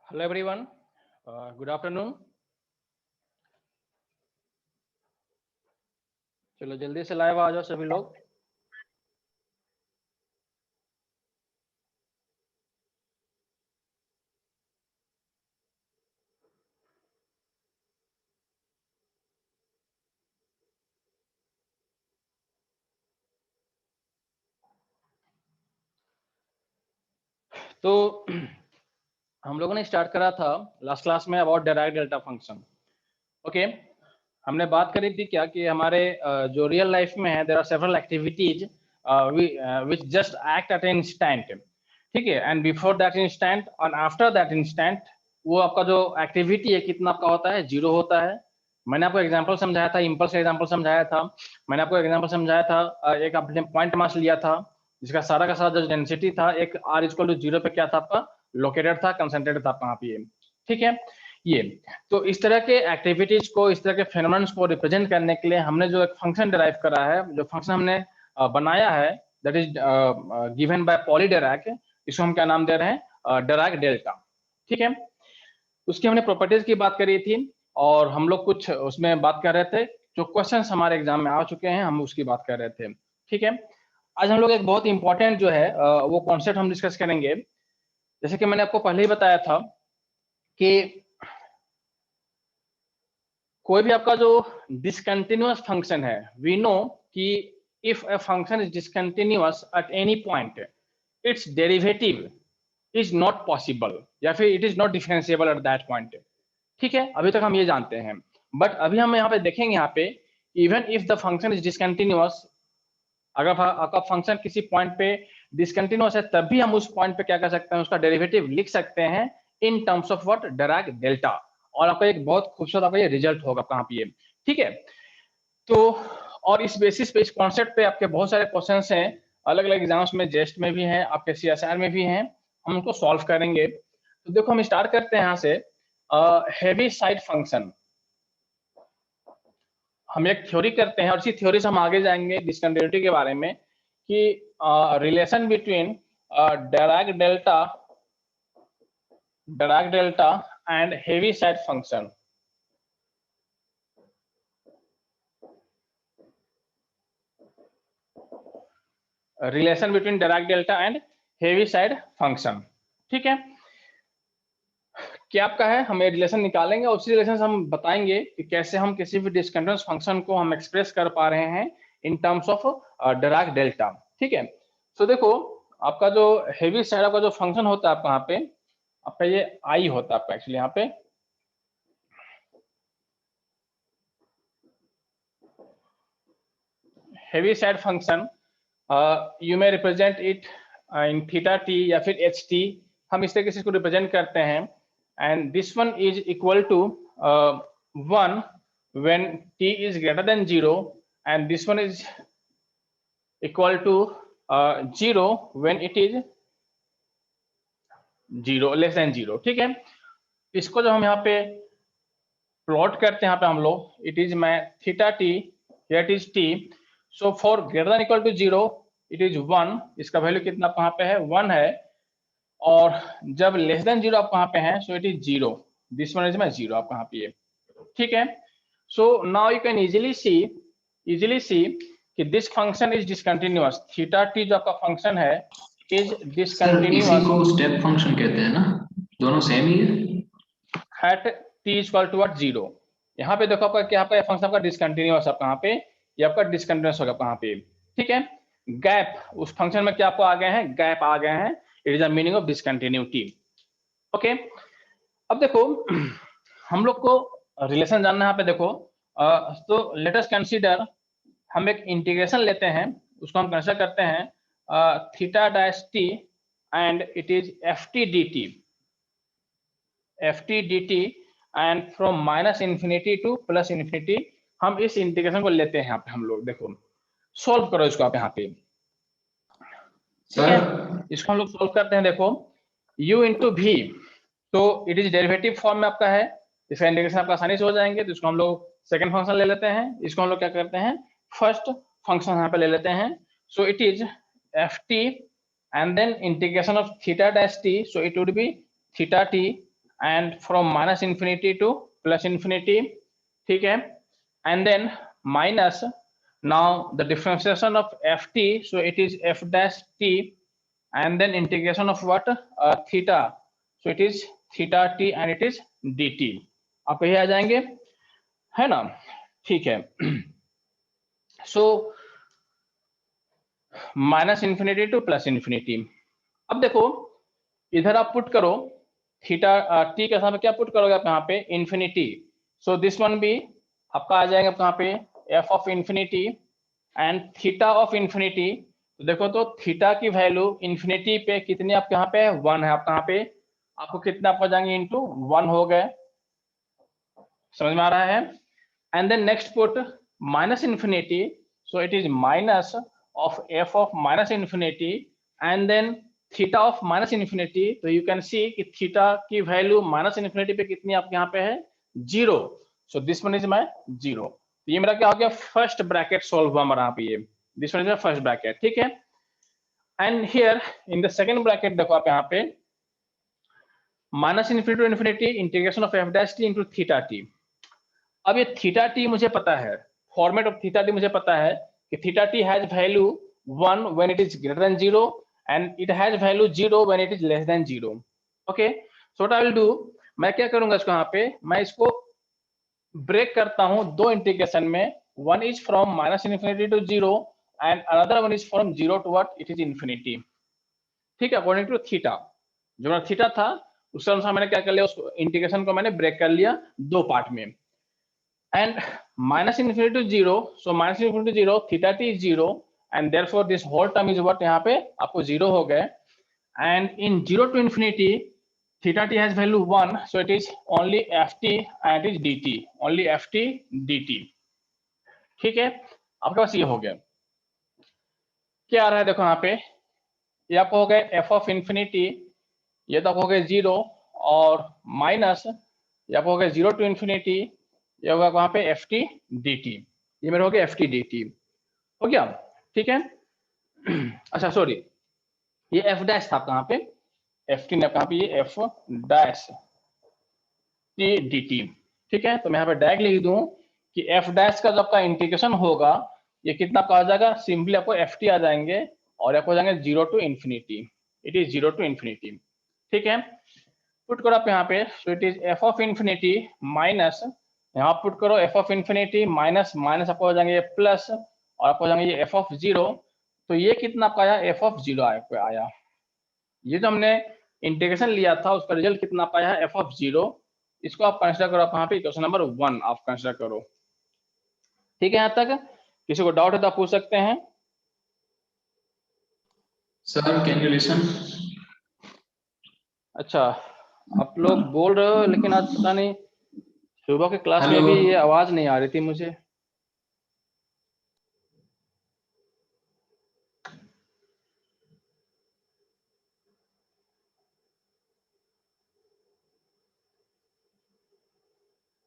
Hello everyone, good afternoon. चलो जल्दी से लाइव आ जाओ सभी लोग। तो हम लोगों ने स्टार्ट करा था लास्ट क्लास में about direct delta function. Okay, हमने बात करी थी क्या कि हमारे जो रियल लाइफ में है there are several activities which just act at an instant. ठीक है, एंड बिफोर दैट इंस्टेंट और आफ्टर दैट इंस्टेंट वो आपका जो एक्टिविटी है कितना आपका होता है, जीरो होता है। मैंने आपको एग्जांपल समझाया था, इम्पल्स का एग्जांपल समझाया था। मैंने आपको एग्जांपल समझाया था, एक आपने पॉइंट मास लिया था जिसका सारा का सारा जो डेंसिटी था एक r इक्वल टू जीरो पे क्या था आपका लोकेटेड था, कंसंट्रेटेड था कहाँ पे। ठीक है, ये तो इस तरह के एक्टिविटीज को, इस तरह के फेनोमेनन्स को रिप्रेजेंट करने के लिए हमने जो एक फंक्शन डिराइव करा है, जो फंक्शन हमने बनाया है that is given by poly Dirac, इसको हम क्या नाम दे रहे हैं, डिराक डेल्टा। ठीक है, उसकी हमने प्रॉपर्टीज की बात करी थी और हम लोग कुछ उसमें बात कर रहे थे, जो क्वेश्चंस हमारे एग्जाम में आ चुके हैं हम उसकी बात कर रहे थे। ठीक है, आज हम लोग एक बहुत इंपॉर्टेंट जो है वो कॉन्सेप्ट हम डिस्कस करेंगे। जैसे कि मैंने आपको पहले ही बताया था कि कोई भी आपका जो डिसकंटिन्यूअस फंक्शन है, वी नो कि if a function is discontinuous at any point it's derivative is not possible या फिर it is not differentiable at that point. ठीक है, अभी तक हम ये जानते हैं, बट अभी हम यहाँ पे देखेंगे, यहाँ पे even if the function is discontinuous, अगर आपका फंक्शन किसी पॉइंट पे डिसकंटिन्यूअस है तब भी हम उस पॉइंट पे क्या कर सकते हैं, उसका डेरिवेटिव लिख सकते हैं in terms of what, Dirac delta. और आपका एक बहुत खूबसूरत आपका ये रिजल्ट होगा कहाँ पे ये। ठीक है, तो और इस बेसिस पे, इस कॉन्सेप्ट पे आपके बहुत सारे क्वेश्चंस हैं, अलग अलग एग्जाम्स में, जेस्ट में भी हैं, आपके सीएसआर में भी हैं, हम उनको सॉल्व करेंगे। तो देखो हम स्टार्ट करते हैं यहाँ से, हेवी साइड फंक्शन। हम एक थ्योरी करते हैं और इसी थ्योरी से हम आगे जाएंगे डिस्कंटिन्यूटी के बारे में कि relation between Dirac delta and heavy side function. Relation between Dirac delta and heavy side function. ठीक है, क्या आपका है, हम ये रिलेशन निकालेंगे और उसी रिलेशन से हम बताएंगे कि कैसे हम किसी भी डिस्कंटिन्यूअस फंक्शन को हम एक्सप्रेस कर पा रहे हैं in terms of Dirac delta. ठीक है, तो देखो आपका जो हेवी साइड आपका जो फंक्शन होता है आपका यहाँ पे, आपका ये आई होता है आपका एक्चुअली यहाँ पे। Heavy side function you may represent it in theta T या फिर एच टी, हम इस तरीके से इसको रिप्रेजेंट करते हैं। And this one is equal to 1 when t is greater than 0 and this one is equal to 0 when it is 0 less than 0। ठीक है, इसको जो हम यहाँ पे प्लॉट करते हैं यहाँ पे हम लोग, इट इज मैं theta t, it is t, so for greater than equal to 0 it is 1, इसका वैल्यू कितना कहाँ पे है, 1 है। और जब लेस देन 0 आप कहाँ पे हैं, so it is 0, this one is मैं 0 आप कहाँ पे। ठीक है, so now you can easily see कि this function is discontinuous. Theta T जो आपका फंक्शन है इज सर इसी डिसकंटिन्यूअस को स्टेप फंक्शन कहते हैं ना, दोनों सेम ही है। At T equal to 0। यहाँ पे देखो आपका क्या, आपका फंक्शन आपका डिसकंटिन्यूअस है कहाँ पे, ये आपका डिसकंटिन्यूअस होगा कहाँ पे। ठीक है, गैप उस फंक्शन में क्या आपको आ गए हैं, गैप आ गए हैं, it is the meaning of discontinuity. Okay, अब देखो हम लोग को रिलेशन जानना है यहाँ पे। देखो तो लेट अस कंसीडर, हम एक इंटीग्रेशन लेते हैं, उसको हम कंसीडर करते हैं theta dash T and it is f T d T and from minus infinity two plus infinity हम इस इंटीग्रेशन को लेते हैं यहाँ पे। हम लोग देखो सोल्व करो इसको आप यहाँ पे। ठीक है, इसको हम लोग सोल्व करते हैं। देखो u इंटू भी, तो इट इज डेरिवेटिव फॉर्म में आपका है, इसका इंटीग्रेशन आपका आसानी से हो जाएंगे। तो इसको हम लोग सेकंड फंक्शन ले लेते हैं, इसको हम लोग क्या करते हैं, फर्स्ट फंक्शन यहाँ पे ले लेते हैं। So it is f t and then integration of theta dash t, so it would be theta t and from minus infinity to plus infinity, ठीक है, and then minus, now the differentiation of ft, so it is f dash t, and then integration of what, theta, so it is theta t and it is dt, आप यही आ जाएंगे, है ना, ठीक है। So minus infinity two plus infinity, अब देखो इधर आप पुट करो थीटा टी के साथ क्या पुट करोगे आप यहाँ पे इन्फिनिटी, सो दिस वन भी आपका आ जाएगा कहाँ पे F of infinity and theta of infinity, तो देखो तो थीटा की वैल्यू इन्फिनिटी पे कितनी आपके यहाँ पे 1 है, आप कहाँ पे आपको कितना आप जाएंगे इंटू 1 हो गए, समझ में आ रहा है, and then next put minus infinity, so it is minus of f of minus infinity and then theta of minus infinity, तो यू कैन सी कि थीटा की वैल्यू माइनस इन्फिनिटी पे कितनी आपके यहाँ पे है 0, सो दिस वन इज माय 0, ये मेरा क्या हो गया फर्स्ट ब्रैकेट सॉल्व हुआ हमारा यहाँ पे, ये this one is my first bracket, ठीक है। And here in the second bracket देखो आप यहाँ पे minus infinity to infinity integration of f dash t into theta t, अब ये थीटा टी मुझे पता है, फॉर्मेट ऑफ थीटा टी मुझे पता है कि theta T has value 1 when it is greater than 0 and it has value 0 when it is less than 0, okay, so what I will do, मैं क्या करूंगा इसको यहाँ पे मैं इसको ब्रेक करता हूं दो इंटीग्रेशन में, one is from minus infinity to 0 and another one is from 0 to what it is infinity, ठीक है, अकॉर्डिंग टू थीटा, जो मेरा थीटा था उसके अनुसार मैंने क्या कर लिया, उसको इंटीग्रेशन को मैंने ब्रेक कर लिया दो पार्ट में, and minus infinity to 0, so minus infinity to 0 theta t is 0 and therefore this whole term is what यहाँ पे आपको 0 हो गए, and in 0 to infinity theta t has value 1, so it is only ft and it is dt, only ft dt, ठीक है, आपके पास ये हो गया, क्या आ रहा है देखो यहाँ पे, ये आपको हो गया f ऑफ इन्फिनिटी, ये तो आपको हो गया 0 और माइनस ये आपको हो गया 0 टू इन्फिनिटी, ये होगा वहां पे एफ टी डी टी, ये मेरा हो गया एफ टी डी टी, हो गया, ठीक है। अच्छा सॉरी, ये एफ डैश था कहाँ पे, एफ टी ने कहाँ पे, ये F dash T d T, ठीक है, तो मैं यहाँ पे डायरेक्ट लिख दूं कि एफ डैश का जब का इंटीग्रेशन होगा ये कितना का आ जाएगा, सिंपली आपको एफ टी आ जाएंगे और आपको जाएंगे 0 to infinity, it is 0 to infinity, ठीक है, पुट करो आप यहाँ पे, so it is f of infinity minus, यहाँ पुट करो f of infinity minus minus आपको हो जाएंगे ये प्लस और आपको हो जाएंगे ये एफ ऑफ 0, तो ये कितना आपका आया एफ ऑफ 0 आया, ये जो हमने इंटीग्रेशन लिया था उसका रिजल्ट कितना आपका आया एफ ऑफ 0, इसको आप कंसिडर करो, आप यहाँ पे क्वेश्चन नंबर 1 आप कंसिडर करो, ठीक है, यहाँ तक किसी को डाउट है तो आप पूछ सकते हैं। सर कैन यू लिसन, अच्छा आप लोग बोल रहे हो लेकिन आज पता नहीं सुबह के क्लास में हेलो, भी ये आवाज नहीं आ रही थी मुझे,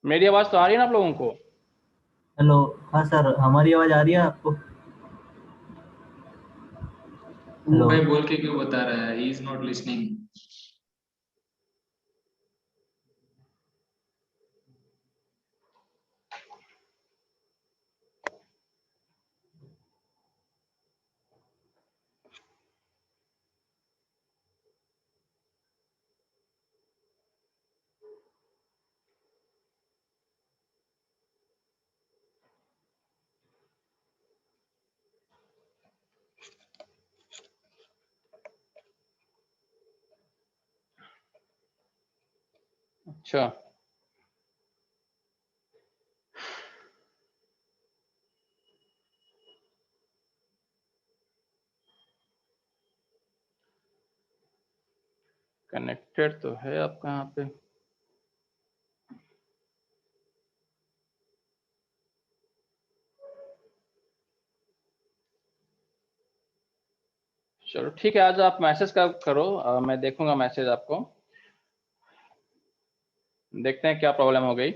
मेरी आवाज तो आ रही है ना आप लोगों को? हेलो, हाँ सर, हमारी आवाज आ रही है आपको? वो भाई बोल के क्यों बता रहा है, ही इज नॉट लिसनिंग। अच्छा कनेक्टेड तो है आपका यहाँ पे, चलो ठीक है, आज आप मैसेज करो, मैं देखूंगा मैसेज आपको, देखते हैं क्या प्रॉब्लम हो गई।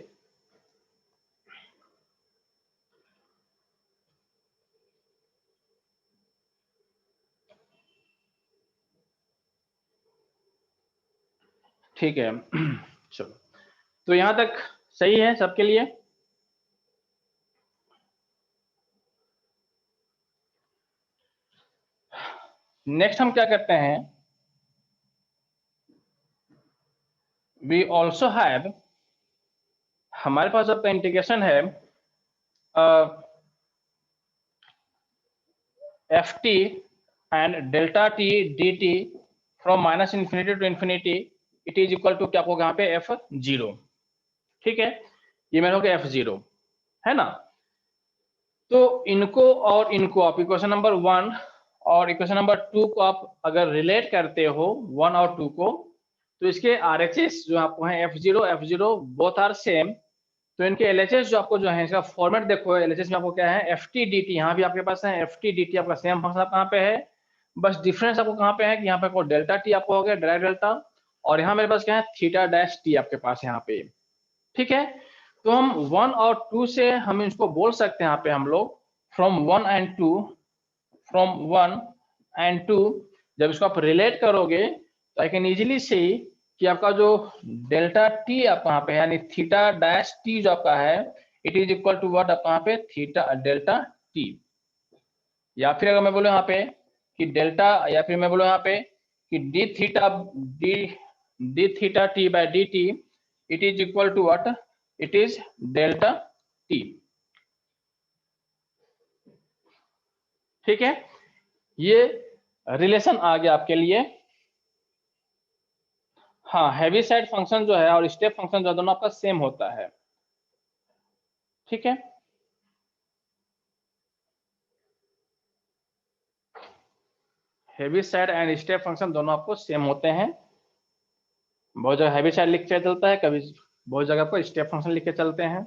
ठीक है चलो, तो यहां तक सही है सबके लिए। नेक्स्ट हम क्या करते हैं, वी ऑल्सो हैव, हमारे पास आपका इंटीग्रेशन है f t and delta t d t from minus infinity to infinity, it is equal to क्या होगा यहाँ पे एफ जीरो। ठीक है, ये मेरा होगा एफ जीरो, है ना। तो इनको और इनको आप इक्वेशन नंबर 1 और इक्वेशन नंबर 2 को आप अगर रिलेट करते हो 1 और 2 को, तो इसके आरएचएस जो आपको है f zero both are same. तो इनके एलएचएस जो आपको जो है इसका फॉर्मेट देखो, एलएचएस में आपको क्या है एफ टी डी टी, यहाँ भी आपके पास है एफ टी डी टी, आपका सेम फंक्शन कहाँ पे है, बस डिफरेंस आपको कहाँ पे है कि यहाँ पे आपको डेल्टा टी आपको हो गया डायरेक्ट डेल्टा, और यहाँ मेरे पास क्या है थीटा डैश टी आपके पास यहाँ पे। ठीक है, तो हम 1 और 2 से हम इसको बोल सकते हैं यहाँ पे हम लोग फ्रॉम 1 एंड 2, फ्रॉम 1 एंड 2 जब इसको आप रिलेट करोगे तो आई कैन इजीली सी कि आपका जो डेल्टा टी आपका यहाँ पे यानी थीटा डैश टी जो आपका है it is equal to what आपका यहाँ पे थीटा डेल्टा टी, या फिर अगर मैं बोलूँ यहाँ पे कि डेल्टा, या फिर मैं बोलूँ यहाँ पे कि d theta t by d t it is equal to what, it is delta t. ठीक है, ये रिलेशन आ गया आपके लिए। हाँ, हैवी साइड फंक्शन जो है और स्टेप फंक्शन जो है दोनों आपका सेम होता है। ठीक है, heavy side and step function दोनों आपको सेम होते हैं। बहुत जगह हैवी साइड लिख के चलता है, कभी बहुत जगह आपको स्टेप फंक्शन लिख के चलते हैं।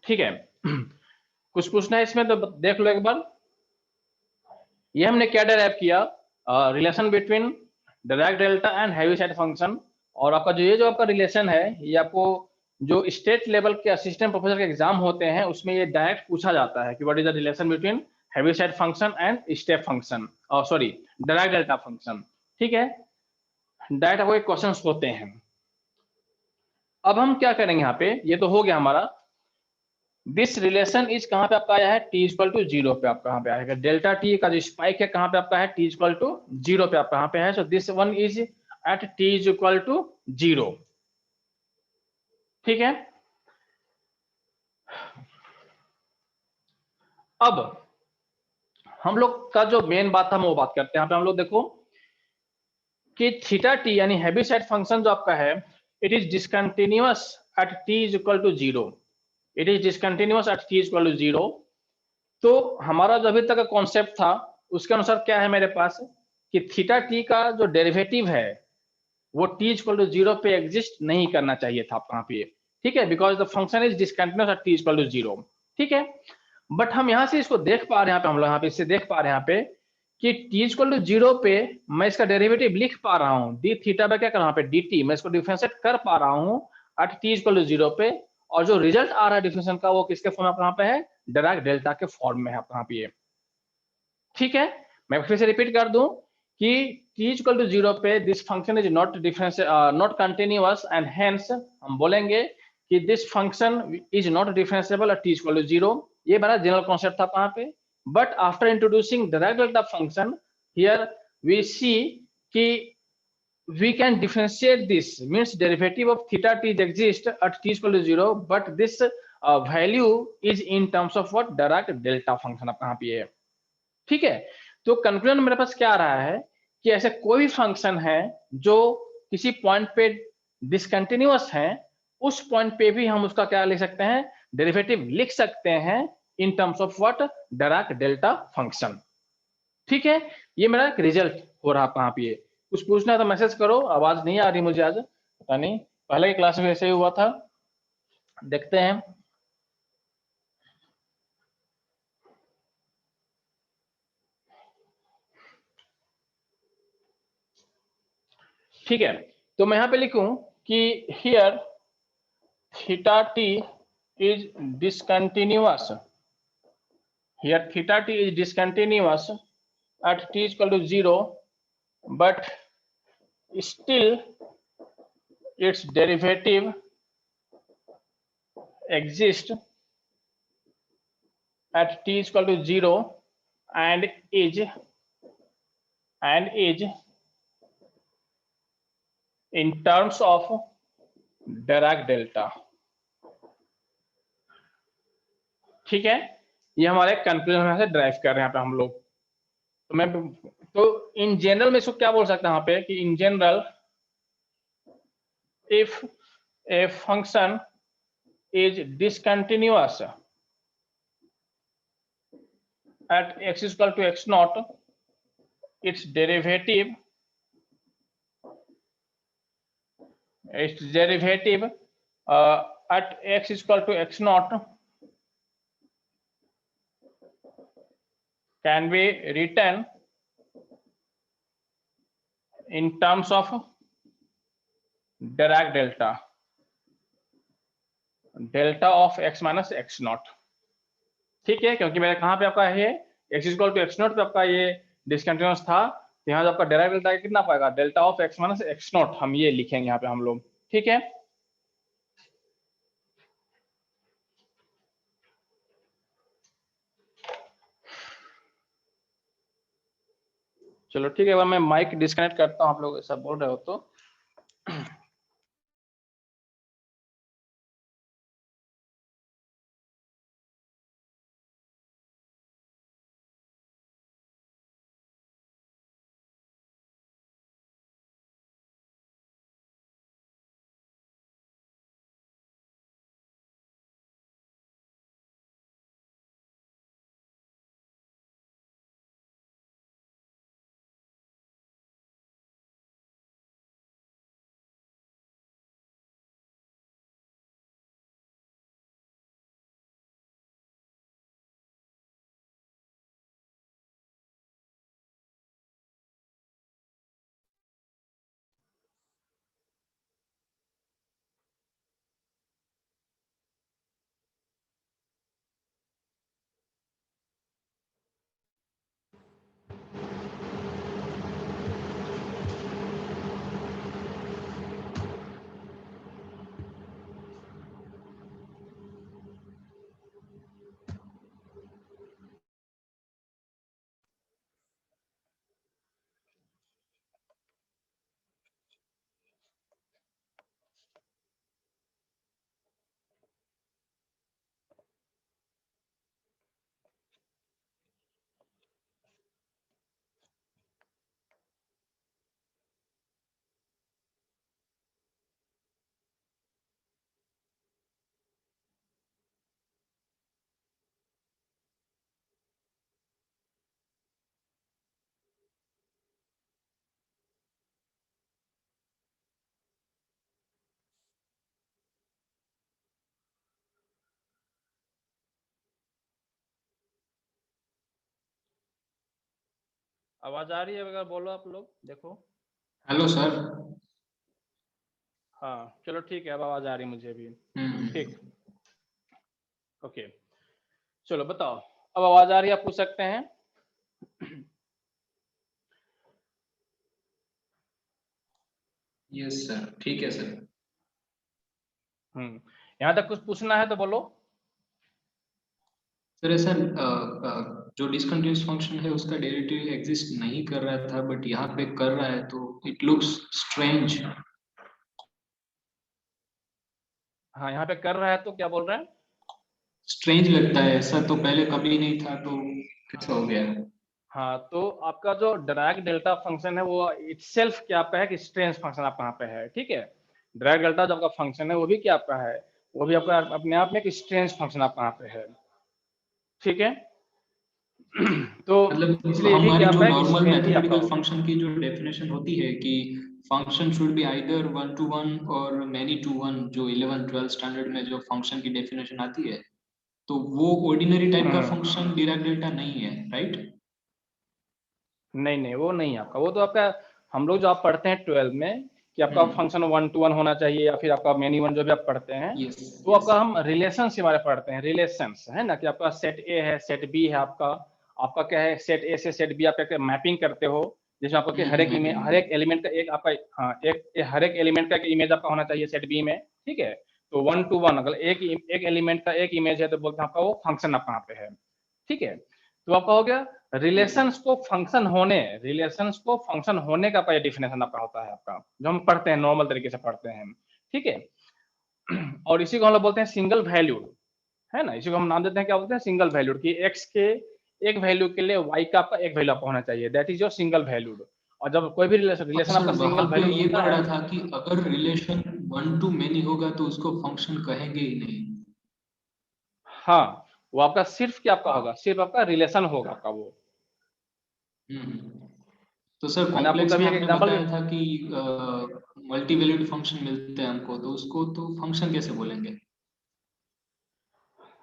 ठीक है, कुछ पूछना है इसमें तो देख लो एक बार। ये हमने क्या डेराइव किया, relation between direct delta and heavy side function. और आपका जो ये जो आपका रिलेशन है ये आपको जो स्टेट लेवल के असिस्टेंट प्रोफेसर के एग्जाम होते हैं उसमें ये डायरेक्ट पूछा जाता है कि what is the relation between heavy side function and step function, sorry direct delta function. ठीक है, डायरेक्ट आपको क्वेश्चन होते हैं। अब हम क्या करेंगे यहाँ पे, ये तो हो गया हमारा, दिस रिलेशन इज कहाँ पे आपका आया है टी इक्वल टू जीरो पे आपका कहाँ पे आएगा, डेल्टा टी का जो स्पाइक है कहाँ पे आपका है टी इक्वल टू जीरो पे आपका कहाँ पे है, so this one is at t is equal to zero. ठीक है, अब हम लोग का जो मेन बात था हम वो बात करते हैं। यहाँ पे हम लोग देखो कि थीटा टी यानी हैवी साइड फंक्शन जो आपका है it is discontinuous at t is equal to zero, it is discontinuous at t is equal to zero. तो हमारा जो अभी तक का कॉन्सेप्ट था उसके अनुसार क्या है मेरे पास कि थीटा टी का जो डेरिवेटिव है वो टी इक्वल टू जीरो पे एग्जिस्ट नहीं करना चाहिए था आपका यहाँ पे। ठीक है, because the function is discontinuous at T equal to zero. ठीक है, बट हम यहाँ से इसको देख पा रहे हैं, यहाँ पे हम लोग यहाँ पे इससे देख पा रहे हैं यहाँ पे कि टी इक्वल टू जीरो पे मैं इसका डेरिवेटिव लिख पा रहा हूँ डी थीटा पे क्या कर रहा हूँ पे डी टी, मैं इसको डिफरेंशिएट कर पा रहा हूँ at T equal to zero पे, और जो रिजल्ट आ रहा है डिफरेंशिएशन का वो किसके फॉर्म में कहाँ पे है, डायरेक्ट डेल्टा के फॉर्म में है कहाँ पे। ठीक है, मैं फिर से रिपीट कर दूं कि t इक्वल टू जीरो पे this function is not difference not continuous and hence हम बोलेंगे कि this function is not differentiable at t equal to zero. ये बड़ा जनरल कॉन्सेप्ट था कहाँ पे, but after introducing direct delta function here we see कि we can differentiate this, means derivative of theta t exists at t equal to 0, but this value is in terms of what direct delta function आप कहाँ पे है। ठीक है, तो conclusion मेरे पास क्या आ रहा है कि ऐसे कोई फंक्शन है जो किसी पॉइंट पे डिसकंटिन्यूअस है उस पॉइंट पे भी हम उसका क्या लिख सकते हैं, डेरिवेटिव लिख सकते हैं in terms of what, direct delta function. ठीक है, ये मेरा एक रिजल्ट हो रहा कहाँ पे, कुछ पूछना है तो मैसेज करो, आवाज नहीं आ रही मुझे आज, पता नहीं पहले की क्लास में ऐसे ही हुआ था, देखते हैं। ठीक है, तो मैं यहाँ पे लिखूं कि here theta T is discontinuous, here theta T is discontinuous at t is equal to 0, but still its derivative exists at t is equal to 0 and is in terms of Dirac delta। ठीक है, ये हमारे conclusion से drive कर रहे हैं यहाँ पे हम लोग। तो मैं तो इन जनरल में इसको क्या बोल सकते हैं यहाँ पे कि in general if a function is discontinuous at x is equal to x naught, its derivative at x is equal to x naught can be written in terms of Dirac delta, delta of x minus x naught। ठीक है, क्योंकि मेरे कहाँ पे आपका है x is equal to x naught पे आपका ये डिसकंटिन्यूअस था, तो यहाँ जो आपका Dirac delta कितना पाएगा, delta of x minus x naught, हम ये लिखेंगे यहाँ पे हम लोग। ठीक है, चलो ठीक है, मैं माइक डिस्कनेक्ट करता हूँ, आप लोग ऐसा बोल रहे हो तो। आवाज आ रही है अगर बोलो आप लोग, देखो। Hello sir. हाँ चलो ठीक है, अब आवाज आ रही है मुझे भी। ठीक, ओके, चलो बताओ, अब आवाज आ रही है, आप पूछ सकते हैं। यस सर, ठीक है सर। यहाँ तक कुछ पूछना है तो बोलो। सर ऐसा जो डिसकंटिन्यूअस फंक्शन है उसका डेरिवेटिव एग्जिस्ट नहीं कर रहा था, बट यहाँ पे कर रहा है, तो इट लुक्स स्ट्रेंज। हाँ यहाँ पे कर रहा है तो क्या बोल रहे हैं? स्ट्रेंज लगता है, ऐसा तो पहले कभी नहीं था, तो कैसा हो गया? हाँ तो आपका जो डिराक डेल्टा फंक्शन है वो इटसेल्फ क्या पे है कि स्ट्रेंज फंक्शन आपका यहाँ पे है। ठीक है, डिराक डेल्टा जो आपका फंक्शन है वो भी क्या आपका है, वो भी आपका अपने आप में एक स्ट्रेंज फंक्शन आपका यहाँ पे है। ठीक है, तो मतलब इसलिए भी हमारी क्या जो पे है कि नॉर्मल स्ट्रेंज ही आपका मैथमेटिकल होगा। फंक्शन की जो डेफिनेशन होती है कि function should be either 1 to 1 और मैनी टू 1, जो 11-12 स्टैंडर्ड में जो फंक्शन की डेफिनेशन आती है, तो वो ऑर्डिनरी टाइप का फंक्शन डिराक डेल्टा नहीं है, राइट? नहीं नहीं, वो नहीं आपका, वो तो आपका हम लोग जो आप पढ़ते हैं 12 में कि आपका फंक्शन 1 to 1 होना चाहिए या फिर आपका मेनी वन जो भी आप पढ़ते हैं, तो आपका हम रिलेशंस के बारे में पढ़ते हैं, रिलेशंस है ना, कि आपका सेट ए है, सेट बी है, आपका क्या है, सेट ए से सेट बी आप क्या मैपिंग करते हो, जिसमें आपको कि हर एक एलिमेंट का एक आपका हर एक एलिमेंट का एक इमेज आपका होना चाहिए सेट बी में, ठीक है। तो 1 to 1 अगर एक एलिमेंट का एक इमेज है तो बोलते हैं आपका वो फंक्शन आपका यहाँ पे है, ठीक है। तो आपका हो गया रिलेशंस को फंक्शन होने का आपका ये डिफिनेशन आपका होता है आपका, जो हम पढ़ते हैं नॉर्मल तरीके से पढ़ते हैं, ठीक है। और इसी को हम लोग बोलते हैं सिंगल वैल्यूड, है ना, इसी को हम नाम देते हैं क्या बोलते हैं, सिंगल वैल्यूड, कि x के एक वैल्यू के लिए y का आपका एक वैल्यू आपका होना चाहिए, that is your single valued. और जब कोई भी रिलेशन आपका सिंगल वैल्यूड ये होता पढ़ा है, था कि अगर रिलेशन 1 to many होगा तो उसको फंक्शन कहेंगे ही नहीं। हाँ, वो आपका सिर्फ क्या आपका होगा, सिर्फ आपका रिलेशन होगा आपका वो। तो सर मैंने आपको कॉम्प्लेक्स में कभी एक आपने एग्जांपल बताया था कि मल्टी वैल्यूड फंक्शन मिलते हैं हमको, तो उसको तो फंक्शन कैसे बोलेंगे?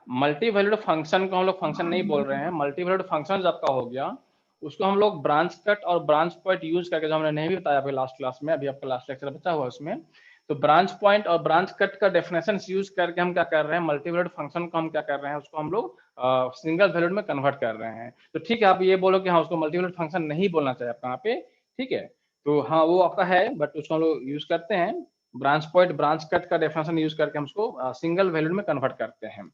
मल्टी वैल्यूड फंक्शन को हम लोग फंक्शन नहीं बोल रहे हैं, मल्टी वैल्यूड फंक्शन आपका हो गया, उसको हम लोग ब्रांच कट और ब्रांच पॉइंट यूज करके, जो हमने नहीं भी बताया आपके लास्ट क्लास में, अभी आपका लास्ट लेक्चर बचा हुआ है उसमें, तो ब्रांच पॉइंट और ब्रांच कट का डेफिनेशन यूज करके हम क्या कर रहे हैं, मल्टी वैल्यूड फंक्शन को हम क्या कर रहे हैं, उसको हम लोग सिंगल वैल्यूड में कन्वर्ट कर रहे हैं। तो ठीक है, आप ये बोलो कि हाँ उसको मल्टी वैल्यूड फंक्शन नहीं बोलना चाहिए आपका यहाँ पे, ठीक है, तो हाँ वो आपका है, बट उसको हम लोग यूज करते हैं ब्रांच पॉइंट ब्रांच कट का डेफिनेशन यूज करके हम उसको सिंगल वैल्यूड में कन्वर्ट करते हैं,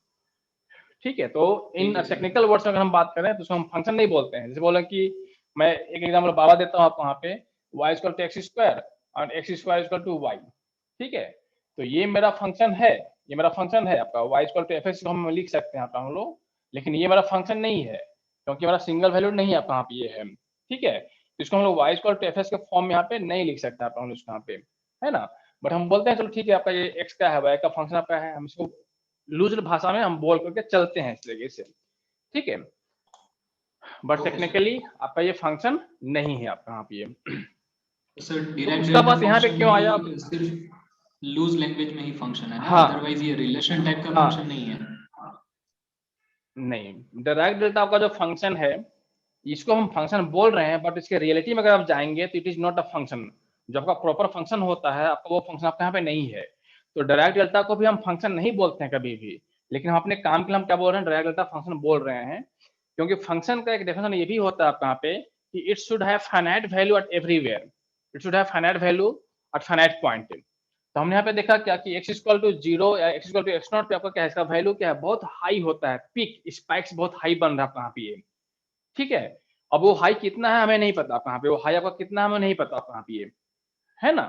ठीक है। तो इन टेक्निकल वर्ड्स में अगर हम बात करें तो उसको हम फंक्शन नहीं बोलते हैं। जैसे बोले कि मैं एक एग्जांपल बाबा देता हूँ आपको, यहाँ पे y equal to x square और x square equal to y, ठीक है। तो ये मेरा फंक्शन है, ये मेरा फंक्शन है आपका y equal to f x, हम लिख सकते हैं हम लोग, लेकिन ये मेरा फंक्शन नहीं है क्योंकि मेरा सिंगल वैल्यू नहीं है आपका यहाँ पे ये है, ठीक है। तो इसको हम लोग y equal to f x के फॉर्म में यहाँ पे नहीं लिख सकते आप लोग यहाँ पे, है ना। बट हम बोलते हैं चलो ठीक है, आपका ये x का है, y का फंक्शन आपका है, हम इसको लूज भाषा में हम बोल करके चलते हैं इस तरीके से, ठीक है। बट टेक्निकली आपका ये फंक्शन नहीं है आपका यहाँ पे ये। सर तो डायरेक्ट उसका बात यहाँ पे फंक्शन क्यों आया, सिर्फ लूज लैंग्वेज में ही फंक्शन है ना, हाँ अदरवाइज ये रिलेशन टाइप का हाँ फंक्शन नहीं है। नहीं, डायरेक्ट डेल्टा आपका जो फंक्शन है इसको हम फंक्शन बोल रहे हैं, बट इसके रियलिटी में अगर आप जाएंगे तो it is not a function. जो आपका प्रॉपर फंक्शन होता है आपका वो फंक्शन आपका यहाँ पे नहीं है। तो डायरेक्ट डेल्टा को भी हम फंक्शन नहीं बोलते हैं कभी भी, लेकिन हम अपने काम के लिए हम क्या बोल रहे हैं, डायरेक्ट डेल्टा फंक्शन बोल रहे हैं, क्योंकि फंक्शन का एक डेफिनेशन ये भी होता है आपका यहाँ पे कि it should have finite value at everywhere, it should have finite value at finite point. तो हमने यहाँ पे देखा क्या कि x इक्वल टू 0 या x equal to x naught पे आपका क्या है, इसका वैल्यू क्या है, बहुत हाई होता है, पीक स्पाइक्स बहुत हाई बन रहा है यहाँ पे, ठीक है। अब वो हाई कितना है हमें नहीं पता कहाँ पे, वो हाई आपका कितना है हमें नहीं पता कहाँ पे ये, है ना।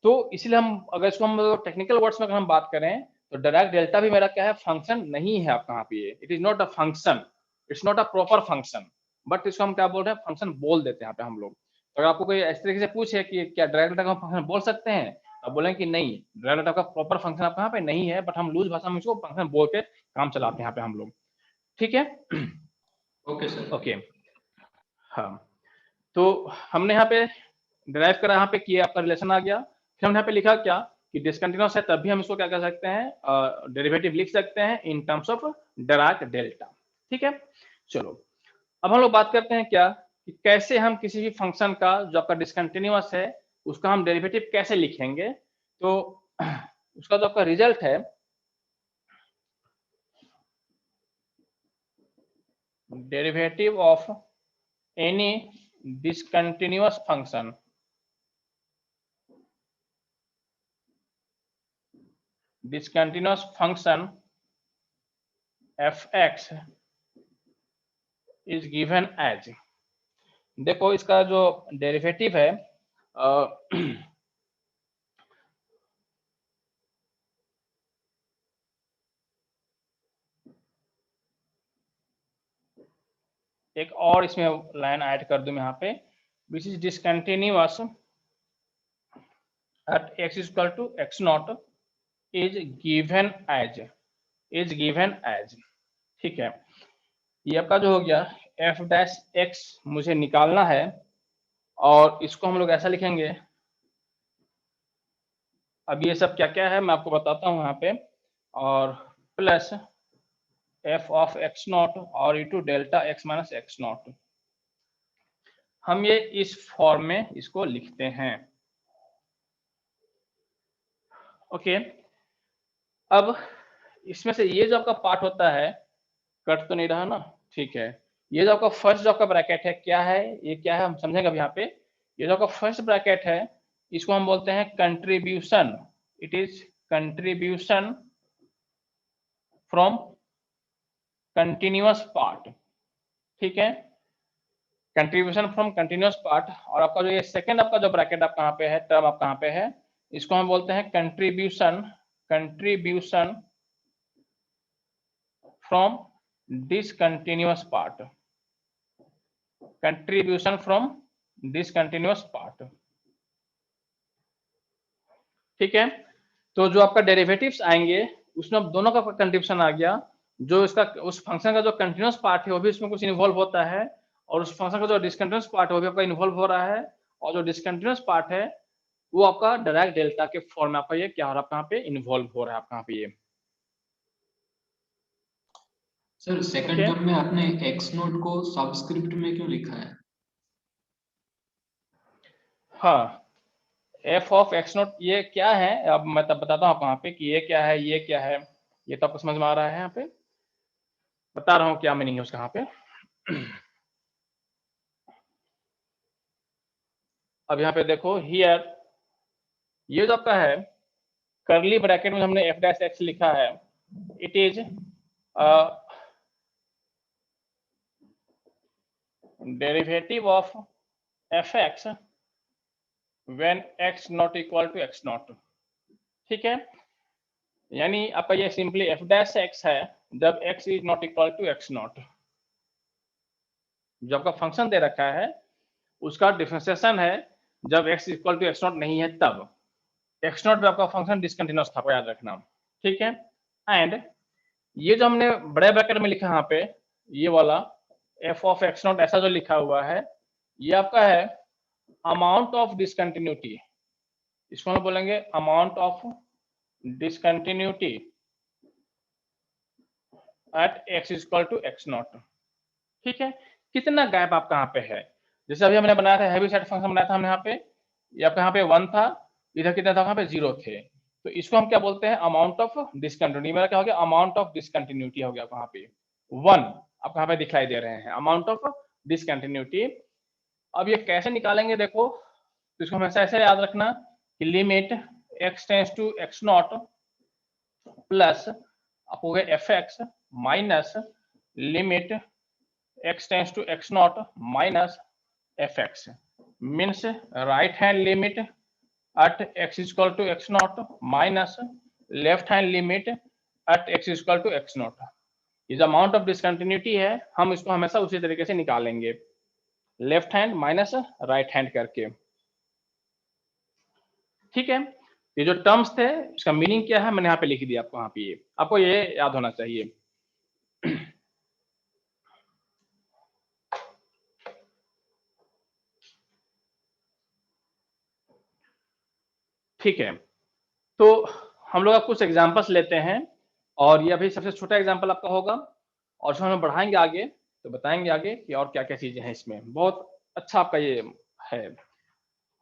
तो इसलिए हम अगर इसको हम टेक्निकल वर्ड्स में अगर हम बात करें तो डायरेक्ट डेल्टा भी मेरा क्या है, फंक्शन नहीं है आपका यहाँ पे, it is not a function, it's not a proper function, but इसको हम क्या बोल रहे हैं, फंक्शन बोल देते हैं यहाँ पे हम लोग। तो अगर आपको कोई इस तरीके से पूछे कि क्या डायरेक्ट डेल्टा का फंक्शन बोल सकते हैं, तो बोलें कि नहीं, डायरेक्ट डेल्टा का प्रॉपर फंक्शन आपका यहाँ पे नहीं है, बट हम लूज भाषा में इसको फंक्शन बोल के काम चलाते हैं यहाँ पे हम लोग, ठीक है। Okay sir. ओके हाँ, तो हमने यहाँ पे डिराइव करा, यहाँ पे किया आपका रिलेशन आ गया, फिर हमने यहाँ पे लिखा क्या कि डिसकंटिन्यूअस है, तभी हम इसको क्या कर सकते हैं, डेरिवेटिव लिख सकते हैं in terms of direct delta, ठीक है। चलो अब हम लोग बात करते हैं क्या कि कैसे हम किसी भी फंक्शन का जो आपका डिसकंटिन्यूअस है उसका हम डेरिवेटिव कैसे लिखेंगे। तो उसका जो आपका रिजल्ट है, derivative of any discontinuous function fx is given as, देखो इसका जो डेरिवेटिव है एक और इसमें लाइन ऐड कर दूं मैं यहाँ पे, which is discontinuous at x is equal to x naught is given as, ठीक है। ये आपका जो हो गया f डैश x मुझे निकालना है, और इसको हम लोग ऐसा लिखेंगे, अब ये सब क्या क्या है मैं आपको बताता हूँ यहाँ पे, और plus f of x nought और into delta x minus x nought, हम ये इस फॉर्म में इसको लिखते हैं, ओके, अब इसमें से ये जो आपका पार्ट होता है, कट तो नहीं रहा ना, ठीक है। ये जो आपका फर्स्ट जो आपका ब्रैकेट है क्या है, ये क्या है हम समझेंगे अब यहाँ पे। ये जो आपका फर्स्ट ब्रैकेट है इसको हम बोलते हैं contribution. It is contribution from continuous part, ठीक है, कंट्रीब्यूशन फ्रॉम कंटिन्यूअस पार्ट। और आपका जो ये सेकंड आपका जो ब्रैकेट आप कहाँ पे है, टर्म आप कहाँ पे है, इसको हम बोलते हैं contribution from discontinuous part, contribution from discontinuous part, ठीक है। तो जो आपका डेरिवेटिव्स आएंगे उसमें अब दोनों का कंट्रीब्यूशन आ गया। जो इसका उस फंक्शन का जो कंटिन्यूअस पार्ट है वो भी इसमें कुछ इन्वॉल्व होता है, और उस फंक्शन का जो डिसकंटिन्यूअस पार्ट है वो भी आपका इन्वॉल्व हो रहा है, और जो डिसकंटिन्यूअस पार्ट है वो आपका डायरेक्ट डेल्टा के फॉर्म में आपका ये क्या हो रहा है, कहाँ पे इन्वॉल्व हो रहा है आपका यहाँ पे ये। सर सेकंड टर्म में आपने x नोट को सबस्क्रिप्ट में क्यों लिखा है? हाँ, एफ ऑफ एक्स नोट ये क्या है, अब मैं तब बताता हूँ आपको यहाँ पे कि ये क्या है, ये क्या है। ये तो आपको समझ में आ रहा है, यहाँ पे बता रहा हूँ क्या मीनिंग है उसका यहाँ पे। अब यहाँ पे देखो हियर, ये जो आपका है करली ब्रैकेट में हमने एफ डैश एक्स लिखा है, it is derivative of f x when x not equal to x naught, ठीक है। यानी आपका ये सिंपली एफ डैश एक्स है जब x is not equal to x naught. जो आपका फंक्शन दे रखा है उसका डिफरेंशिएशन है जब x equal to x naught नहीं है तब। एक्स नॉट पे आपका फंक्शन डिसकंटिन्यूअस था, याद रखना, ठीक है। एंड ये जो हमने बड़े ब्रैकेट में लिखा यहाँ पे, ये वाला एफ ऑफ एक्स नॉट ऐसा जो लिखा हुआ है, ये आपका है अमाउंट ऑफ डिसकंटिन्यूटी। इसको हम बोलेंगे amount of discontinuity at x equal to x naught, ठीक है। कितना गैप आपका यहाँ पे है, जैसे अभी हमने बनाया था हैवी सेट फंक्शन बनाया था हमने यहाँ पे, ये आपका यहाँ पे 1 था, इधर कितना था, यहाँ पे 0 थे। तो इसको हम क्या बोलते हैं, अमाउंट ऑफ डिसकंटिन्यूटी। मेरा क्या हो गया, अमाउंट ऑफ डिसकंटिन्यूटी हो गया वहां पे 1, आपको यहाँ पे दिखाई दे रहे हैं अमाउंट ऑफ डिसकंटिन्यूटी। अब ये कैसे निकालेंगे देखो, तो इसको हमेशा ऐसे याद रखना कि limit x tends to x naught plus आप हो गए f x minus limit x tends to x naught minus f x, means right hand limit at x is equal to x naught minus left hand limit at x is equal to x naught। ये जो amount of discontinuity है हम इसको हमेशा उसी तरीके से निकालेंगे, left hand minus right hand करके, ठीक है। ये जो टर्म्स थे इसका मीनिंग क्या है मैंने यहाँ पे लिख दिया आपको, यहाँ पे ये आपको ये याद होना चाहिए। ठीक है, तो हम लोग कुछ एग्जांपल्स लेते हैं, और ये अभी सबसे छोटा एग्जांपल आपका होगा, और जो हम बढ़ाएंगे आगे तो बताएंगे आगे कि और क्या क्या चीजें हैं इसमें। बहुत अच्छा आपका ये है,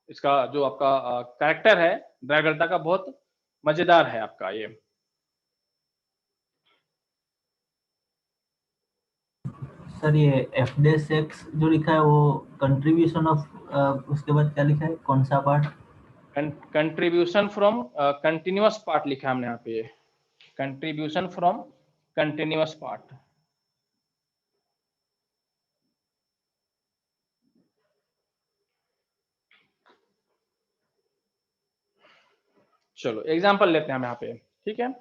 इसका जो आपका कैरेक्टर है ड्राइव का बहुत मजेदार है आपका ये। सर ये एफ डैश एक्स जो लिखा है वो कंट्रीब्यूशन ऑफ उसके बाद क्या लिखा है, कौन सा part? Contribution from continuous part लिखा है हमने यहाँ पे, कंट्रीब्यूशन फ्रॉम कंटिन्यूअस पार्ट। चलो एग्जांपल लेते हैं हम यहाँ पे, ठीक है।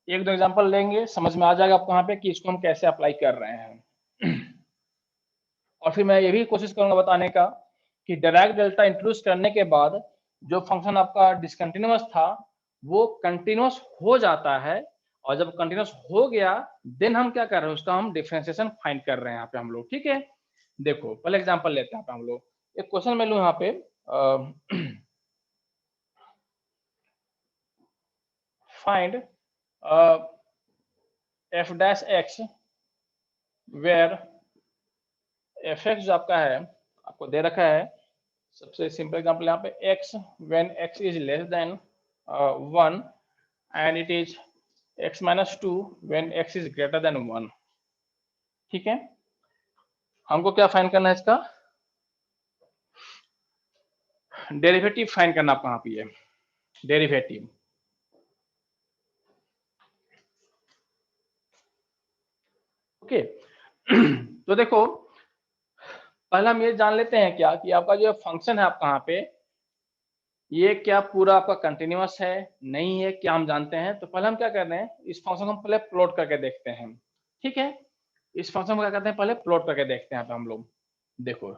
एक दो एग्जांपल लेंगे, समझ में आ जाएगा आपको यहाँ पे कि इसको हम कैसे अप्लाई कर रहे हैं। और फिर मैं ये भी कोशिश करूंगा बताने का कि डायरेक्ट डेल्टा इंट्रोड्यूस करने के बाद जो फंक्शन आपका डिसकंटिन्यूअस था वो कंटिन्यूअस हो जाता है, और जब कंटिन्यूअस हो गया देन हम क्या कर रहे हैं, उसका हम डिफरेंशिएशन फाइंड कर रहे हैं यहाँ पे हम लोग, ठीक है। देखो पहले एग्जांपल लेते हैं हम लोग, एक क्वेश्चन मैं लूँ यहाँ पे, find f dash x where f x जो आपका है आपको दे रखा है, सबसे सिंपल एग्जांपल यहाँ पे x when x is less than 1 and it is x minus 2 when x is greater than 1. ठीक है, हमको क्या फाइंड करना है, इसका डेरिवेटिव फाइंड करना आपको यहाँ पे, डेरिवेटिव। ओके तो देखो पहले हम ये जान लेते हैं क्या कि आपका जो फंक्शन है आपका यहाँ पे, ये क्या पूरा आपका कंटिन्यूअस है नहीं है, क्या हम जानते हैं। तो पहले हम क्या कर रहे हैं, इस फंक्शन को हम पहले प्लॉट करके देखते हैं। ठीक है, इस फंक्शन को क्या करते हैं, पहले प्लॉट करके देखते हैं। हम लोग देखो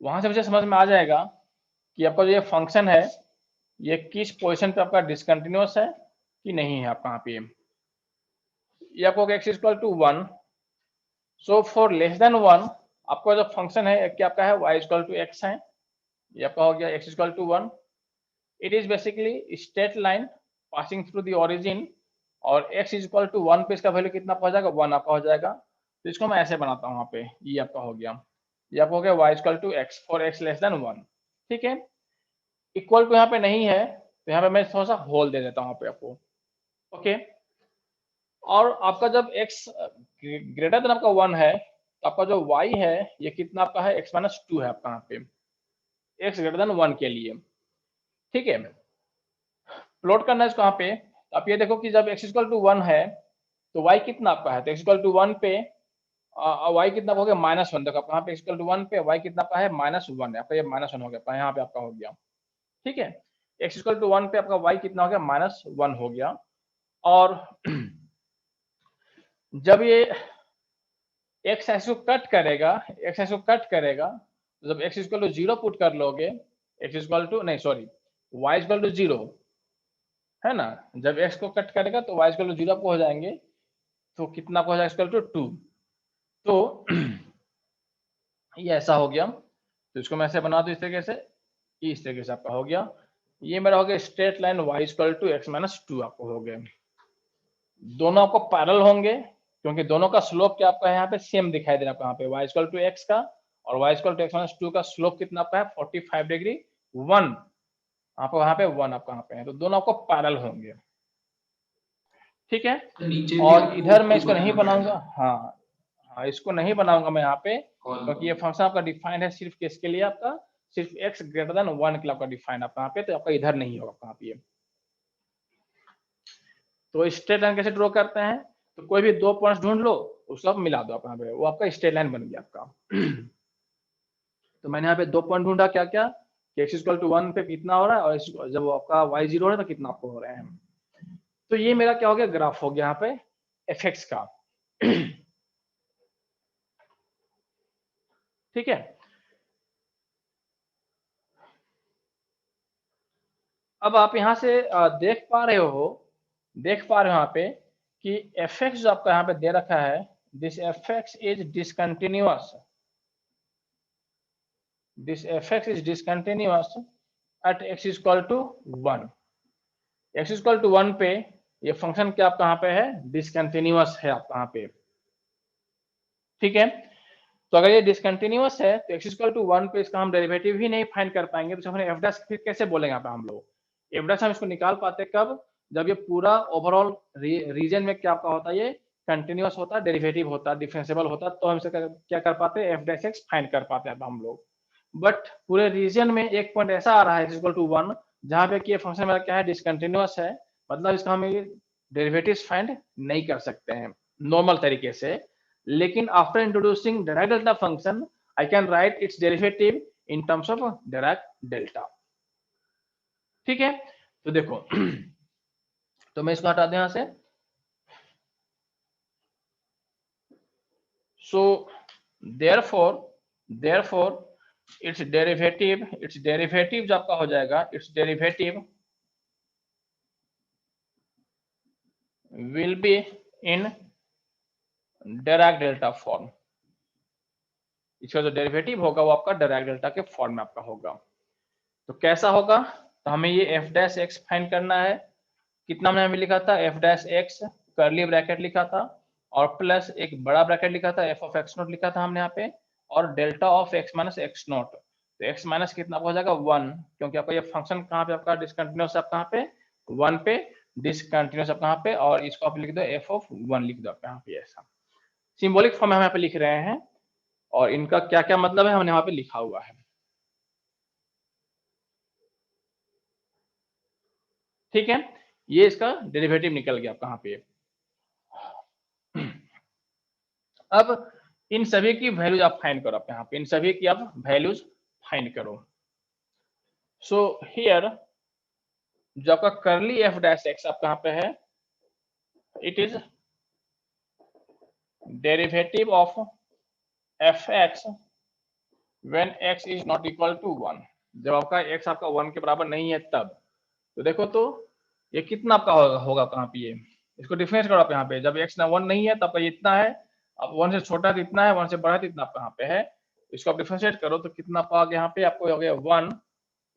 वहां से मुझे समझ में आ जाएगा कि आपका जो ये फंक्शन है ये किस पोजीशन पे आपका डिसकंटिन्यूअस है कि नहीं है आपका यहाँ पे। ये आपको x equal to 1, so for less than 1 आपका जो फंक्शन है क्या आपका है y इक्वल टू x है, ये आपका हो गया x equal to 1। It is basically straight line passing through the origin और x इज इक्वल टू 1 पे इसका वैल्यू कितना हो जाएगा, 1 आपका हो जाएगा। तो इसको मैं ऐसे बनाता हूँ, यहाँ पे ये आपका हो गया, ये आपका हो गया y equal to x for x less than 1। ठीक है, इक्वल टू यहाँ पे नहीं है तो यहाँ पे मैं थोड़ा सा होल दे देता हूँ यहाँ पे आपको। ओके, और आपका जब x ग्रेटर देन आपका 1 है तो आपका जो y है ये कितना आपका है, x माइनस 2 है आपका यहाँ पे, x ग्रेटर देन 1 के लिए। ठीक है, प्लॉट करना है इसको यहाँ पे। तो आप ये देखो कि जब x इक्वल टू 1 है तो y कितना आपका है, तो x इक्वल टू 1 पे y कितना हो गया, -1। देखो आपका यहाँ पे x इक्वल टू 1 पे y कितना आपका है, -1 है आपका, ये -1 हो गया यहाँ पे आपका हो गया। ठीक है, x इक्वल टू 1 पे आपका y कितना हो गया, -1 हो गया। और जब ये x एक्सिस को कट करेगा, x एक्सिस को कट करेगा, तो जब x इक्वल टू 0 पुट कर लोगे, x इक्वल टू नहीं सॉरी y इक्वल टू 0 है ना, जब x को कट करेगा तो y इक्वल टू 0 आपको हो जाएंगे, तो कितना आपको हो जाएगा, इक्वल टू 2। तो ये ऐसा हो गया, तो इसको मैं ऐसे बना दूं इस तरीके से आपका हो गया। ये मेरा हो गया straight line y equal to x minus 2 आपको हो गया। दोनों आपको पैरेलल होंगे क्योंकि दोनों का स्लोप क्या आपका यहाँ पे सेम दिखाई दे रहा है आपको यहाँ पे, y इक्वल टू x का और y equal to x minus 2 का स्लोप कितना आपका है, 45 डिग्री 1 आपको यहाँ पे 1 आपका यहाँ पे है, तो दोनों आपको पैरेलल होंगे। ठीक है, और इधर मैं इसको नहीं बनाऊंगा, हाँ इसको नहीं बनाऊंगा मैं यहाँ पे, क्योंकि ये फंक्शन आपका डिफाइंड है सिर्फ किसके लिए, आपका सिर्फ x ग्रेटर देन 1 के लिए आपका डिफाइंड आपका यहाँ पे, तो आपका इधर नहीं होगा आपका यहाँ पे। तो स्ट्रेट लाइन कैसे ड्रॉ करते हैं, तो कोई भी दो पॉइंट्स ढूंढ लो, उसको आप मिला दो आप यहाँ पे, वो आपका स्ट्रेट लाइन बन गया आपका। तो मैंने यहाँ पे दो पॉइंट ढूंढा, क्या क्या कि x इक्वल टू 1 पे कितना हो रहा है और जब आपका y 0 हो रहा है तो कितना आपको हो रहे हैं। तो ये मेरा क्या हो गया, ग्राफ हो गया यहाँ पे fx का। ठीक है, अब आप यहाँ से देख पा रहे हो यहाँ पे कि fx जो आपका यहाँ पे दे रखा है, this fx is discontinuous, this fx is discontinuous at x equal to 1। x equal to 1 पे ये फंक्शन क्या आपका यहाँ पे है, डिसकंटिन्यूअस है आपका यहाँ पे। ठीक है, तो अगर ये डिसकंटिन्यूअस है तो x इक्वल टू 1 पे इसका हम डेरिवेटिव ही नहीं फाइंड कर पाएंगे, तो हमने f' फिर कैसे बोलेंगे यहाँ पे हम लोग, f' हम इसको निकाल पाते कब, जब ये पूरा ओवरऑल रीजन में क्या आपका होता है, ये कंटिन्यूअस होता है, डेरिवेटिव होता है, डिफरेंशिएबल होता है, तो हम इसे क्या कर पाते हैं, f' फाइंड कर पाते हैं हम लोग। बट पूरे रीजन में एक पॉइंट ऐसा आ रहा है x इक्वल टू 1 जहाँ पे कि ये फंक्शन मेरा क्या है, डिसकंटिन्यूअस है, मतलब इसका हम डेरिवेटिव्स फाइंड नहीं कर सकते हैं नॉर्मल तरीके से। लेकिन after introducing Dirac delta function I can write it's derivative in terms of Dirac delta. ठीक है, तो देखो तो मैं इसको हटा दूं यहां से। सो देयरफॉर इट्स डेरिवेटिव जो आपका हो जाएगा, it's derivative will be in Dirac delta form, इसका जो डेरिवेटिव होगा वो आपका डिराक डेल्टा के फॉर्म में आपका होगा। तो कैसा होगा, तो हमें ये f' फाइंड करना है, कितना हमने हमें लिखा था, f' करली ब्रैकेट लिखा था और प्लस एक बड़ा ब्रैकेट लिखा था, f ऑफ x नोट लिखा था हमने यहाँ पे, और delta of x minus x note. तो x माइनस कितना हो जाएगा 1, क्योंकि आपका ये फंक्शन कहाँ पे आपका डिसकंटिन्यूअस है आपका यहाँ पे 1 पे डिसकंटिन्यूअस आप कहाँ पे, और इसको आप लिख दो एफ ऑफ 1 लिख दो आप यहाँ पे। ऐसा सिंबॉलिक फॉर्म में हम यहाँ पे लिख रहे हैं, और इनका क्या क्या मतलब है हमने यहाँ पे लिखा हुआ है। ठीक है, ये इसका डेरिवेटिव निकल गया आप कहाँ पे। अब इन सभी की वैल्यूज आप फाइंड करो आप यहाँ पे, इन सभी की आप वैल्यूज फाइंड करो। सो हियर जो आपका करली एफ डैश एक्स आप कहाँ पे है, it is derivative of f x when x is not equal to 1। जब आपका एक्स आपका 1 के बराबर नहीं है तब। तो देखो तो ये कितना आपका होगा कहाँ पे, ये इसको डिफरेंस करो आप यहाँ पे। जब एक्स ना 1 नहीं है तब आपका ये इतना है, अब 1 से छोटा तो इतना है, 1 से बड़ा तो इतना आप कहाँ पे है। इसको आप डिफरेंशिएट करो तो कितना आपका यहाँ पे आपको हो गया 1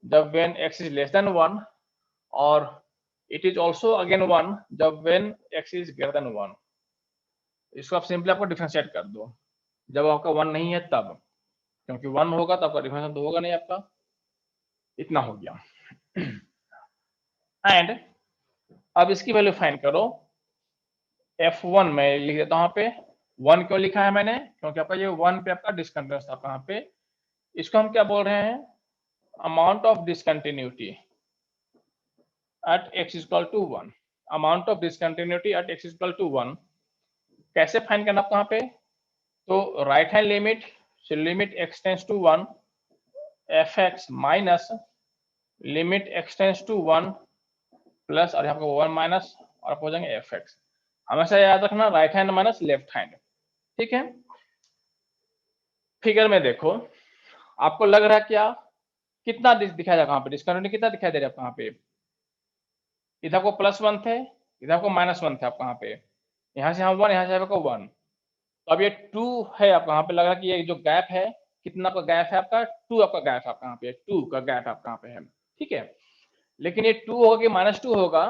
जब when x is less than 1, और इट इज ऑल्सो अगेन 1 जब when x is greater than 1। इसको आप सिंपली आपको डिफरेंशिएट कर दो जब आपका 1 नहीं है तब, क्योंकि 1 होगा तो आपका डिफरेंशिएट तो होगा नहीं आपका। इतना हो गया। एंड अब इसकी वैल्यू फाइंड करो। F1 में लिख देता हूं यहाँ पे। 1 क्यों लिखा है मैंने, क्योंकि आपका ये 1 पे आपका डिसकंटिन्यूअस था यहाँ पे। इसको हम क्या बोल रहे हैं, amount of discontinuity at x equal to 1। Amount of discontinuity at x equal to 1 कैसे फाइंड करना आपको यहाँ पे, तो राइट हैंड लिमिट से limit x tends to 1 fx minus limit x tends to 1 plus, और यहाँ पे 1 माइनस, और आप हो जाएंगे fx। हमेशा याद रखना right hand minus left hand. ठीक है, फिगर में देखो आपको लग रहा है क्या, कितना दिखाई दे रहा है डिस्कंटिन्यूटी कितना दिखाई दे रहा है कहाँ पे। इधर को +1 थे, इधर को -1 थे आप कहाँ पे, यहाँ से हम 1, यहाँ से आपको 1। तो अब ये 2 है आप कहाँ पे, लग रहा है कि ये जो गैप है कितना का गैप है आपका, 2 आपका गैप है आप कहाँ पे, 2 का गैप आप कहाँ पे है। ठीक है, लेकिन ये 2 होगा कि -2 होगा,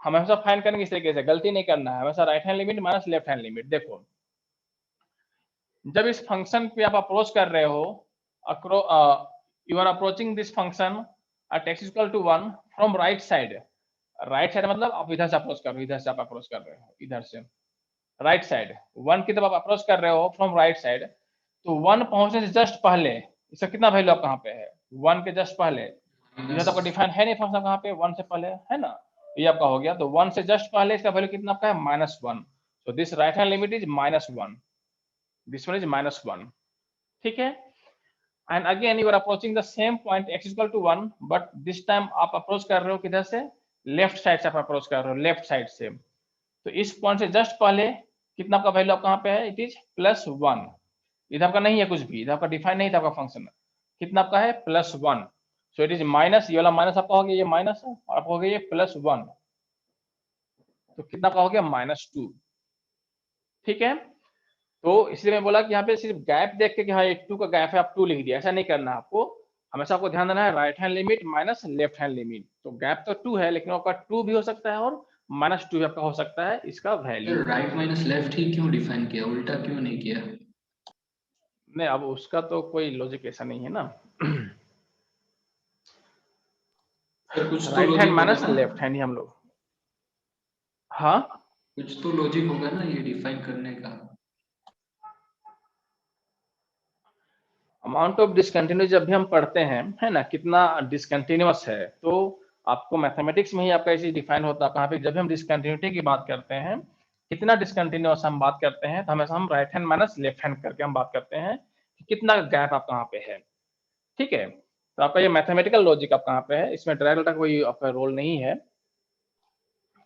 हमेशा फाइंड करने की इस तरीके से गलती नहीं करना है, हमेशा right hand limit minus left hand limit. देखो जब इस फंक्शन पे आप अप्रोच कर रहे हो, you are approaching this function at x equal to 1 from right side. Right side मतलब आप इधर से अप्रोच कर रहे हो, इधर से आप अप्रोच कर रहे हो, इधर से राइट साइड 1 की तरफ आप अप्रोच कर रहे हो फ्रॉम राइट साइड। तो 1 पहुंचने से जस्ट पहले इसका कितना वैल्यू आप कहाँ पे है, 1 के जस्ट पहले। इधर तो आपका डिफाइन है नहीं फंक्शन कहाँ पे, 1 से पहले है ना, ये आपका हो गया। तो 1 से जस्ट पहले इसका वैल्यू कितना आपका है, -1। So this right hand limit is -1, this one is -1। ठीक है, and again you are approaching the same point x equal to 1, but this time आप अप्रोच कर रहे हो किधर से, लेफ्ट साइड से आप अप्रोच कर रहे हो, लेफ्ट साइड से। तो इस पॉइंट से जस्ट पहले कितना आपका वैल्यू आप कहाँ पे है, इट इज +1। इधर आपका नहीं है कुछ भी, इधर आपका डिफाइन नहीं था आपका फंक्शन, कितना आपका है +1। सो इट इज माइनस, ये वाला माइनस आपका हो गया, ये माइनस है, और आपका हो गया ये +1, तो कितना आपका हो गया -2। ठीक है, तो इसलिए मैं बोला कि यहाँ पे सिर्फ गैप देख के कि हाँ ये 2 का गैप है आप 2 लिख दिया, ऐसा नहीं करना आपको। हमेशा आपको ध्यान देना है right hand limit minus left hand limit. तो गैप तो 2 है, लेकिन आपका 2 भी हो सकता है और -2 भी आपका हो सकता है इसका वैल्यू। राइट माइनस लेफ्ट ही क्यों डिफाइन किया, उल्टा क्यों नहीं किया? नहीं, अब उसका तो कोई लॉजिक ऐसा नहीं है ना। कुछ तो राइट हैंड लॉजिक माइनस होगा ना, लेफ्ट हैंड ही हम लोग, हाँ कुछ तो लॉजिक होगा ना ये डिफाइन करने का। अमाउंट ऑफ डिसकंटिन्यूस जब भी हम पढ़ते हैं है ना, कितना डिसकंटिन्यूअस है, तो आपको मैथमेटिक्स में ही आपका ऐसे डिफाइन होता है कहाँ पे, जब भी हम डिसकंटिन्यूटी की बात करते हैं, कितना डिसकंटिन्यूअस हम बात करते हैं, तो हमेशा हम right hand minus left hand करके हम बात करते हैं कि कितना गैप आप कहाँ पे है। ठीक है, तो आपका ये मैथमेटिकल लॉजिक आप कहाँ पे है, इसमें डायरेक्ट का कोई आपका रोल नहीं है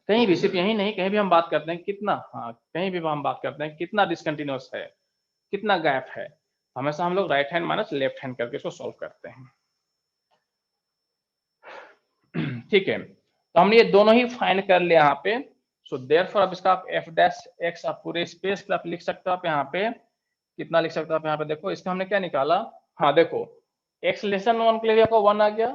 कहीं भी, सिर्फ यही नहीं, कहीं भी हम बात करते हैं कितना, हाँ कहीं भी हम बात करते हैं कितना डिसकंटिन्यूअस है, कितना गैप है, हमेशा हम लोग right hand minus left hand करके इसको सॉल्व करते हैं। ठीक है, तो हमने ये दोनों ही फाइंड कर लिया यहाँ पे। सो देयरफॉर अब इसका आप f डैश x आप पूरे स्पेस का आप लिख सकते हो आप यहाँ पे, कितना लिख सकते हो आप यहाँ पे, देखो इसका हमने क्या निकाला, हाँ देखो x लेस देन 1 के लिए भी आपको 1 आ गया,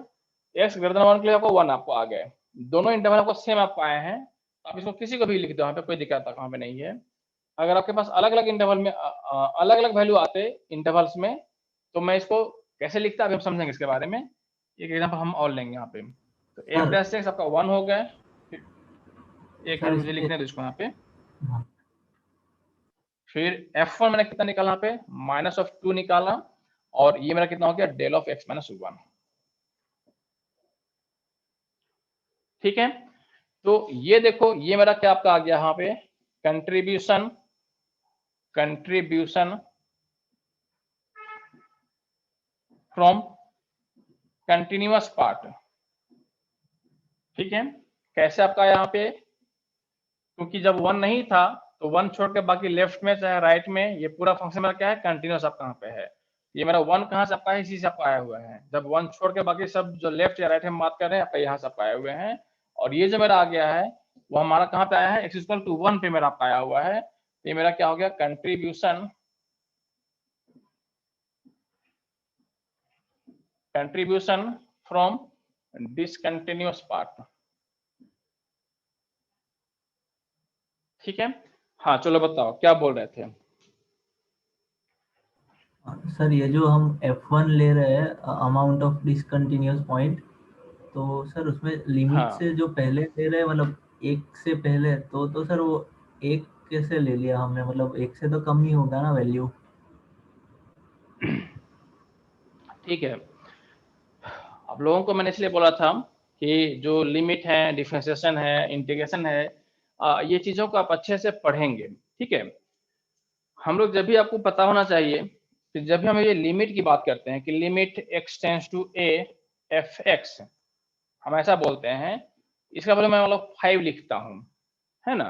x ग्रेटर देन 1 के लिए आपको 1 आपको आ गया, दोनों इंटरवल आपको सेम आपको आए हैं। आप इसको किसी को भी लिख दो, यहाँ पे कोई दिक्कत वहाँ पे नहीं है। अगर आपके पास अलग अलग इंटरवल में अलग अलग वैल्यू आते इंटरवल्स में, तो मैं इसको कैसे लिखता अभी हम समझेंगे इसके बारे में, एक एग्जाम्पल हम और लेंगे यहाँ पे। तो एफ डैश एक्स आपका 1 हो गया। एक सर मिनट मुझे लिखने दो इसको यहाँ पे। हाँ, फिर F1 मैंने कितना निकाला यहाँ पे, -2 निकाला, और ये मेरा कितना हो गया, डेल ऑफ x - 1। ठीक है, तो ये देखो, ये मेरा क्या आपका आ गया यहाँ पे, कंट्रीब्यूशन फ्रॉम कंटिन्यूअस पार्ट। ठीक है, कैसे आपका यहाँ पे, क्योंकि जब 1 नहीं था तो 1 छोड़ के बाकी लेफ्ट में चाहे राइट में ये पूरा फंक्शन मेरा क्या है, कंटिन्यूअस आपका यहाँ पे है। ये मेरा 1 कहाँ से आपका है, इसी से आपका आया हुआ है। जब 1 छोड़ के बाकी सब जो लेफ्ट या राइट में बात कर रहे हैं आपका यहाँ से आपका आए हुए हैं। और ये जो मेरा आ गया है वो हमारा कहाँ पे आया है, x=1 पे मेरा आपका आया हुआ है। ये मेरा क्या हो गया, कंट्रीब्यूशन फ्रॉम डिसकंटिन्यूअस पार्ट। ठीक है, हाँ चलो बताओ क्या बोल रहे थे। सर ये जो हम F1 ले रहे हैं अमाउंट ऑफ डिसकंटिन्यूअस पॉइंट, तो सर उसमें लिमिट हाँ से जो पहले ले रहे हैं मतलब एक से पहले, तो सर वो एक कैसे ले लिया हमने, मतलब एक से तो कम ही होगा ना वैल्यू। ठीक है, आप लोगों को मैंने इसलिए बोला था कि जो लिमिट है, डिफरेंशिएशन है, इंटीग्रेशन है, ये चीज़ों को आप अच्छे से पढ़ेंगे। ठीक है, हम लोग जब भी आपको पता होना चाहिए कि जब भी हम ये लिमिट की बात करते हैं कि limit x tends to a f(x), हम ऐसा बोलते हैं, इसका मतलब मैं मतलब 5 लिखता हूँ, है ना,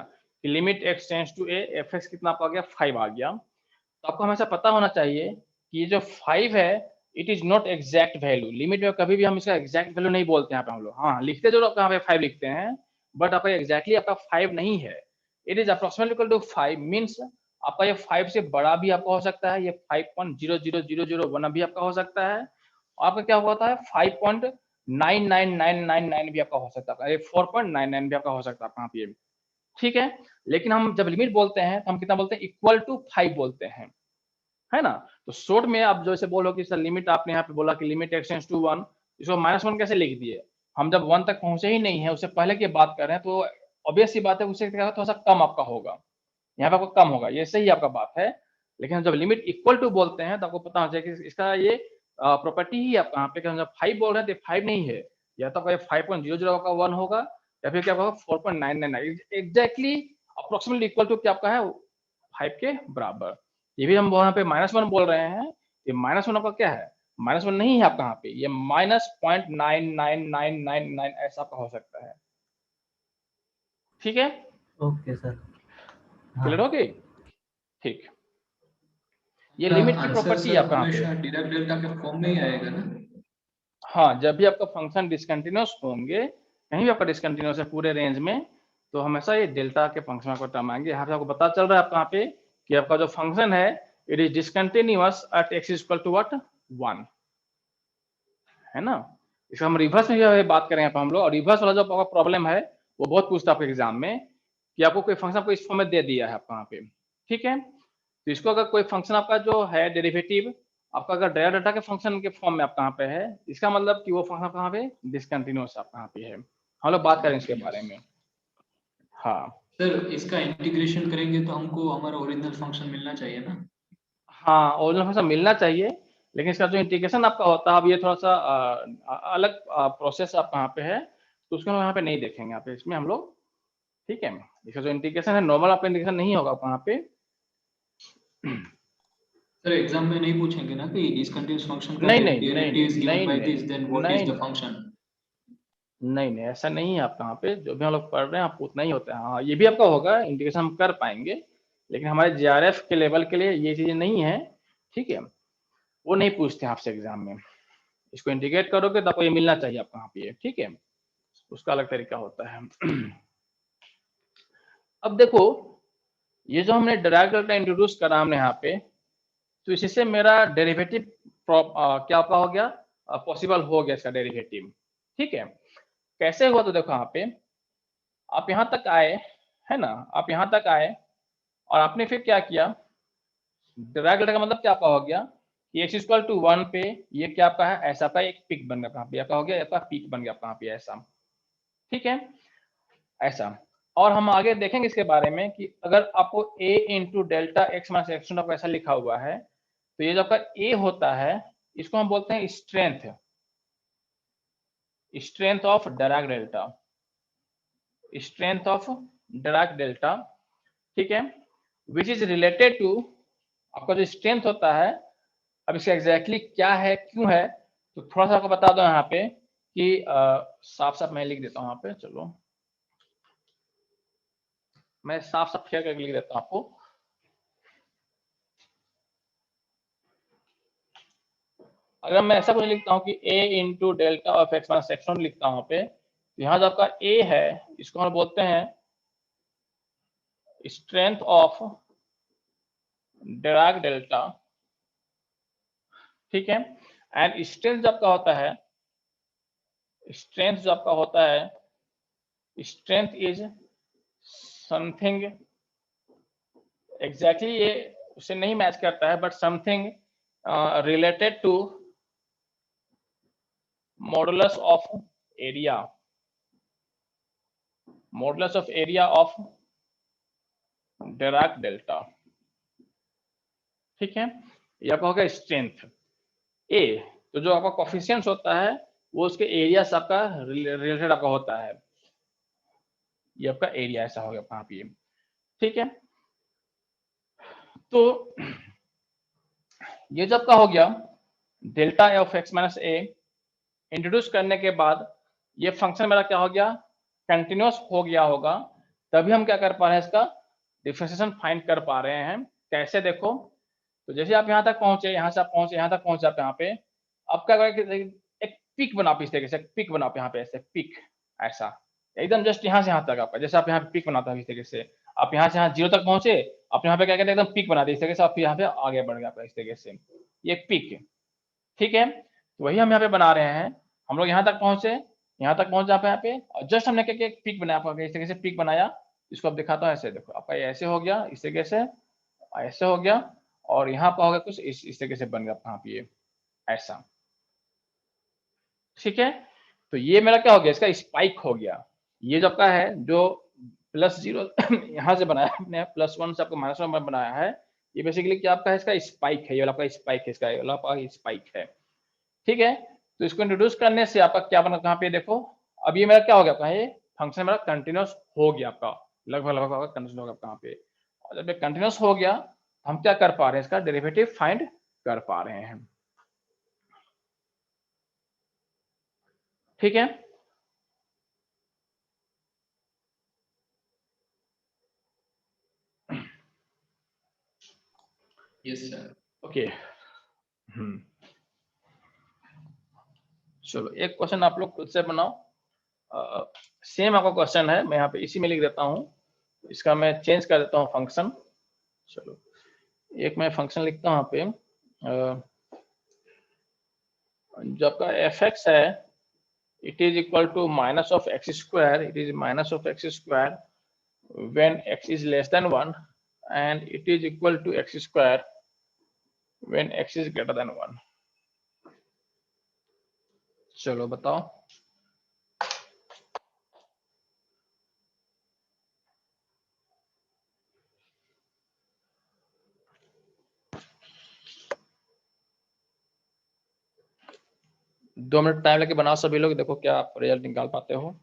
कि limit x tends to a f(x) कितना आपका आ गया, 5 आ गया। तो आपको हमेशा पता होना चाहिए कि ये जो 5 है it is not exact value. Limit में कभी भी हम इसका एग्जैक्ट वैल्यू नहीं बोलते हैं यहाँ पे हम लोग। हाँ लिखते जरूर आपका यहाँ पे 5 लिखते हैं, बट आपका एग्जैक्टली आपका 5 नहीं है। It is approximately equal to 5 means आपका ये 5 से बड़ा भी आपका हो सकता है, ये 5.00001 भी आपका हो सकता है, और आपका क्या होता है 5.99999 भी आपका हो सकता है, 4.99 भी आपका हो सकता है आपका यहाँ पे। ठीक है, लेकिन हम जब लिमिट बोलते हैं तो हम कितना बोलते हैं, इक्वल टू 5 बोलते हैं, है ना। तो शॉर्ट में आप जैसे बोलो कि सर लिमिट, आपने यहाँ पे बोला कि लिमिट x टेंड्स टू 1, इसको -1 कैसे लिख दिए, हम जब 1 तक पहुंचे ही नहीं है, उससे पहले की बात कर रहे हैं, तो ऑब्वियस सी बात है उससे क्या थोड़ा सा कम आपका होगा, यहाँ पे आपका कम होगा, ये सही आपका बात है। लेकिन जब लिमिट इक्वल टू बोलते हैं तो आपको पता होना चाहिए कि इसका ये प्रॉपर्टी ही आपका यहाँ पे, जब 5 बोल रहे हैं तो 5 नहीं है, या तो आपका 5.00 का 1 होगा, या फिर क्या होगा 4.999 एग्जैक्टली अप्रोक्सीमेटली इक्वल टू क्या आपका है 5 के बराबर। ये भी हम वहां पे -1 बोल रहे हैं, ये -1 आपका क्या है, -1 नहीं है आपका यहाँ पे, ये -0.99999 ऐसा आपका हो सकता है। ठीक है, ओके सर। क्लियर हाँ हो गई। ठीक, ये लिमिट की आंसर प्रॉपर्टी है सर आपका यहाँ पे। हमेशा डिराक डेल्टा के फॉर्म में ही आएगा ना। हाँ, जब भी आपका फंक्शन डिसकंटिन्यूअस होंगे, कहीं भी आपका डिसकंटिन्यूअस है पूरे रेंज में, तो हमेशा ये डेल्टा के फंक्शन को टर्म आएंगे। यहाँ पे आपको पता चल रहा है आपका यहाँ पे कि आपका जो फंक्शन है it is discontinuous at x equal to what 1, है ना। इसका हम रिवर्स में भी बात करें यहाँ पे हम लोग, और रिवर्स वाला जो आपका प्रॉब्लम है वो बहुत पूछता है आपके एग्जाम में, कि आपको कोई फंक्शन को इस फॉर्म में दे दिया है आपका यहाँ पे। ठीक है, तो इसको अगर कोई फंक्शन आपका जो है डेरिवेटिव आपका अगर डायराक डेल्टा के फंक्शन के फॉर्म में आपका यहाँ पे है, इसका मतलब कि वो फंक्शन कहाँ पे डिसकंटिन्यूअस आपका यहाँ पे है। हम लोग बात करें इसके बारे में। हाँ सर इसका इंटीग्रेशन करेंगे तो हमको हमारा ओरिजिनल फंक्शन मिलना चाहिए ना। हाँ, ओरिजिनल फंक्शन मिलना चाहिए, लेकिन इसका जो इंटीग्रेशन आपका होता है अब ये थोड़ा सा अलग प्रोसेस आपका यहाँ पे है, तो उसको हम यहाँ पे नहीं देखेंगे यहाँ पे इसमें हम लोग। ठीक है, इसका जो इंटीग्रेशन है नॉर्मल आपका इंटीग्रेशन नहीं होगा आपका यहाँ पे। सर एग्जाम में नहीं पूछेंगे ना कि डिसकंटिन्यूअस फंक्शन का नहीं नहीं नहीं डेरिवेटिव इज गिवन नहीं बाय नहीं this, then what is the नहीं फंक्शन। नहीं नहीं ऐसा नहीं है आपका यहाँ पे, जो भी हम लोग पढ़ रहे हैं आपको उतना ही होता है। हाँ ये भी आपका होगा, इंटीग्रेशन हम कर पाएंगे, लेकिन हमारे JRF के लेवल के लिए ये चीजें नहीं है। ठीक है, वो नहीं पूछते हैं आपसे एग्जाम में। इसको इंटीग्रेट करोगे तो आपको ये मिलना चाहिए आपको यहाँ पे। ठीक है, उसका अलग तरीका होता है। अब देखो, ये जो हमने डिराक डेल्टा इंट्रोड्यूस करा हमने यहाँ पे, तो इसी से मेरा डेरिवेटिव क्या आपका हो गया, पॉसिबल हो गया इसका डेरिवेटिव। ठीक है, कैसे हुआ, तो देखो यहाँ पे आप यहाँ तक आए, है ना, आप यहाँ तक आए और आपने फिर क्या किया, डिराक डेल्टा का मतलब क्या आपका हो गया कि x इक्वल टू 1 पे ये क्या आपका है, ऐसा आपका एक पिक बन गया, आपका हो गया, आपका पीक बन गया आपका यहाँ पे ऐसा। ठीक है, ऐसा। और हम आगे देखेंगे इसके बारे में कि अगर आपको a into delta x minus x आपको ऐसा लिखा हुआ है, तो ये जो आपका a होता है इसको हम बोलते हैं strength, strength of Dirac delta, strength of Dirac delta, ठीक है, विच इज रिलेटेड टू आपका जो स्ट्रेंथ होता है। अब इसका एग्जैक्टली क्या है, क्यों है, तो थोड़ा सा आपको बता दो यहाँ पे कि साफ साफ मैं लिख देता हूँ यहाँ पे, चलो मैं साफ साफ क्या करके लिख देता हूँ आपको। अगर मैं ऐसा कुछ लिखता हूँ कि a into delta of x minus x लिखता हूँ यहाँ पे, तो यहाँ जो आपका a है इसको हम बोलते हैं स्ट्रेंथ ऑफ डिराक डेल्टा, ठीक है। एंड स्ट्रेंथ जो आपका होता है, स्ट्रेंथ जो आपका होता है, स्ट्रेंथ इज समथिंग, एग्जैक्टली ये उससे नहीं मैच करता है, but something related to modulus of area, modulus of area of Dirac delta, ठीक है। ये आपका होगा स्ट्रेंथ ए, तो जो आपका कोफिशिएंट्स होता है वो उसके एरिया से आपका रिलेटेड आपका होता है, ये आपका एरिया ऐसा हो गया वहां पे, ठीक है। तो ये जो आपका हो गया delta of x minus A, introduce करने के बाद ये फंक्शन मेरा क्या हो गया, कंटिन्यूअस हो गया होगा, तभी हम क्या कर पा रहे हैं, इसका डिफरेंशिएशन फाइंड कर पा रहे हैं। कैसे, देखो, तो जैसे आप यहाँ तक पहुंचे, यहाँ से आप पहुंचे, यहाँ तक पहुंचे आप यहाँ पे, आप क्या करेंगे, एक पिक बनाओ इस तरीके से, पिक बनाओ यहाँ पे ऐसे, पिक ऐसा एकदम जस्ट यहाँ से यहाँ तक आपका, जैसे आप यहाँ पे पिक बनाते हैं इस तरीके से, आप यहाँ से यहाँ जीरो तक पहुंचे, आप यहाँ पे क्या कहते हैं एकदम पिक बना दिए इस तरीके से, आप यहाँ पे आगे बढ़ गया इस तरीके से, ये पिक, ठीक है। तो वही हम यहाँ पे बना रहे हैं, हम लोग यहाँ तक पहुंचे, यहाँ तक पहुंचे आप यहाँ पे, और जस्ट हमने क्या एक पिक बनाया, इस तरीके से पिक बनाया, इसको अब दिखाता हूँ ऐसे, देखो आपका ये ऐसे हो गया, इस तरीके से ऐसे हो गया, और यहाँ पर होगा कुछ इस तरीके से बन गया यहाँ पे, ये ऐसा, ठीक है। तो ये मेरा क्या हो गया, इसका स्पाइक हो गया। ये जो आपका है जो प्लस जीरो यहाँ से बनाया आपने, प्लस वन से आपको माइनस वन बनाया है, ये बेसिकली क्या आपका है, इसका स्पाइक है, ये वाला आपका स्पाइक है, इसका वाला आपका स्पाइक है, ठीक है। तो इसको इंट्रोड्यूस करने से आपका क्या बना, कहाँ पे देखो, अब ये मेरा क्या हो गया आपका, ये फंक्शन मेरा कंटिन्यूस हो गया आपका, लगभग लगभग कंटिन्यूस हो गया कहाँ पे, और जब ये कंटिन्यूस हो गया हम क्या कर पा रहे हैं, इसका डेरिवेटिव फाइंड कर पा रहे हैं, ठीक है। Yes sir. ओके, चलो एक क्वेश्चन आप लोग खुद से बनाओ, सेम आपका क्वेश्चन है, मैं यहाँ पे इसी में लिख देता हूँ, इसका मैं चेंज कर देता हूँ फंक्शन। चलो एक मैं फंक्शन लिखता हूँ यहाँ पे, जो आपका एफ एक्स है, it is equal to minus of x square, it is minus of x square when x is less than 1, and it is equal to x square when x is greater than 1। चलो बताओ, दो minute time लेके बनाओ सभी लोग, देखो क्या आप रिजल्ट निकाल पाते हो।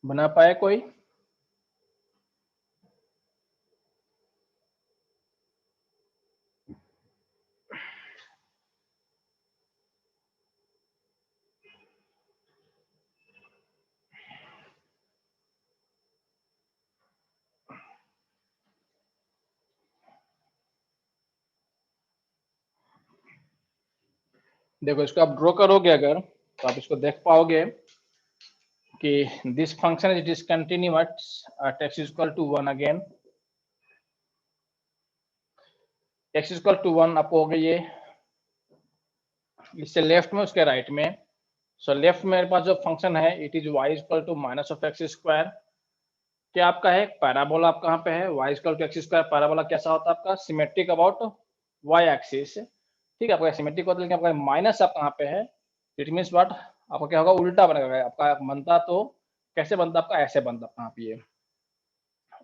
बना पाए कोई? देखो इसको आप ड्रॉ करोगे अगर तो आप इसको देख पाओगे कि this function is discontinuous at x equal to 1 again. x equal to 1 आपको हो गया ये, इससे लेफ्ट में उसके राइट में। सो लेफ्ट में मेरे पास जो फंक्शन है it is y equal to minus of x square. क्या आपका है पैराबोला, आप कहाँ पे है y equal to x square. Parabola कैसा होता है आपका? Symmetric about y axis. ठीक है, आपका सिमेट्रिक होता है लेकिन आपका माइनस आप कहाँ पे है, इट मीन्स व्हाट, आपका क्या होगा, उल्टा बनेगा। आपका बनता तो कैसे बनता आपका? ऐसे बनता कहाँ पे, ये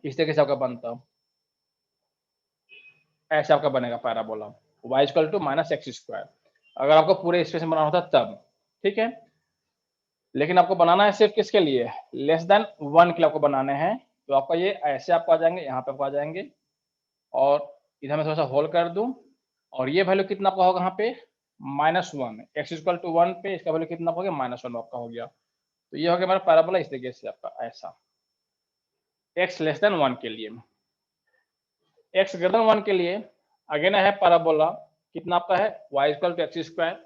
इस तरीके से आपका बनता, ऐसे आपका बनेगा parabola y equal to minus x square. अगर आपको पूरे स्पेस में बनाना होता तब, ठीक है। लेकिन आपको बनाना है सिर्फ किसके लिए? लेस देन 1 के लिए आपको बनाने हैं। तो आपका ये ऐसे आपको आ जाएंगे, यहाँ पे आपको आ जाएंगे, और इधर मैं थोड़ा सा होल कर दूं, और ये वैल्यू कितना आपका होगा यहाँ पे? -1। एक्स इक्वल टू 1 पे इसका वैल्यू कितना हो गया? -1 आपका हो गया। तो ये हो गया हमारा पैराबोला इस तरीके से आपका, ऐसा x लेस देन 1 के लिए। x ग्रेटर देन 1 के लिए अगेन है पैराबोला, कितना आपका है? y equal to x square.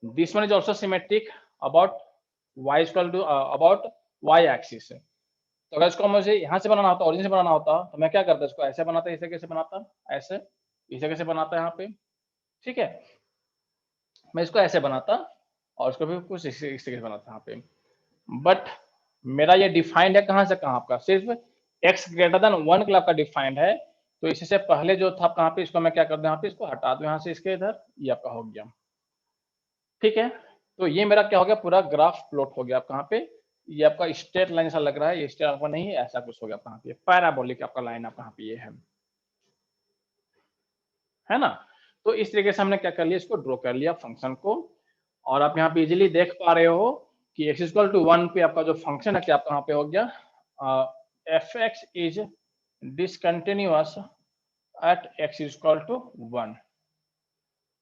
This one is also symmetric about y equal to about y axis. तो अगर इसको मुझे यहाँ से बनाना होता, ओरिजिन से बनाना होता, तो मैं क्या करता? इसको ऐसे बनाता, इसे कैसे बनाता, ऐसे, इसे कैसे बनाता यहाँ पे, ठीक है। मैं इसको ऐसे बनाता और इसको भी कुछ इस तरीके से बनाता यहाँ पे। बट मेरा ये डिफाइंड है कहाँ से कहाँ? आपका सिर्फ x ग्रेटर देन 1 के लिए आपका डिफाइंड है। तो इससे पहले जो था कहाँ पे, इसको मैं क्या कर दूं यहाँ पे, इसको हटा दूं यहाँ से, इसके इधर, ये आपका हो गया, ठीक है। तो ये मेरा क्या हो गया, पूरा ग्राफ प्लॉट हो गया आप कहाँ पे, ये आपका स्ट्रेट लाइन ऐसा लग रहा है, ये स्ट्रेट आपका नहीं है, ऐसा कुछ हो गया कहाँ पे, पैराबोलिक आपका लाइन आप कहाँ पे ये है ना। तो इस तरीके से हमने क्या कर लिया, इसको ड्रॉ कर लिया फंक्शन को। और आप यहाँ पे इजीली देख पा रहे हो कि x इक्वल टू 1 पे आपका जो फंक्शन है क्या आप कहाँ पे हो गया, f x is discontinuous at x equal to 1।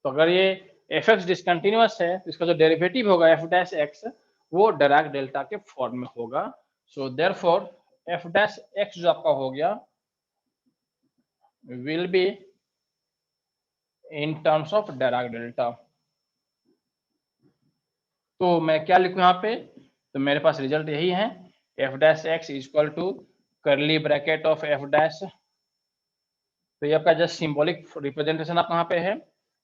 तो अगर ये एफ एक्स डिसकंटिन्यूअस है तो इसका जो डेरिवेटिव होगा एफ डैश एक्स, वो डिराक डेल्टा के फॉर्म में होगा। So therefore F dash x जो आपका हो गया will be in terms of Dirac delta. तो मैं क्या लिखूं यहाँ पे, तो मेरे पास रिजल्ट यही है, f dash x equal to curly bracket of f dash. तो ये आपका जस्ट सिंबॉलिक रिप्रेजेंटेशन आप कहाँ पे है,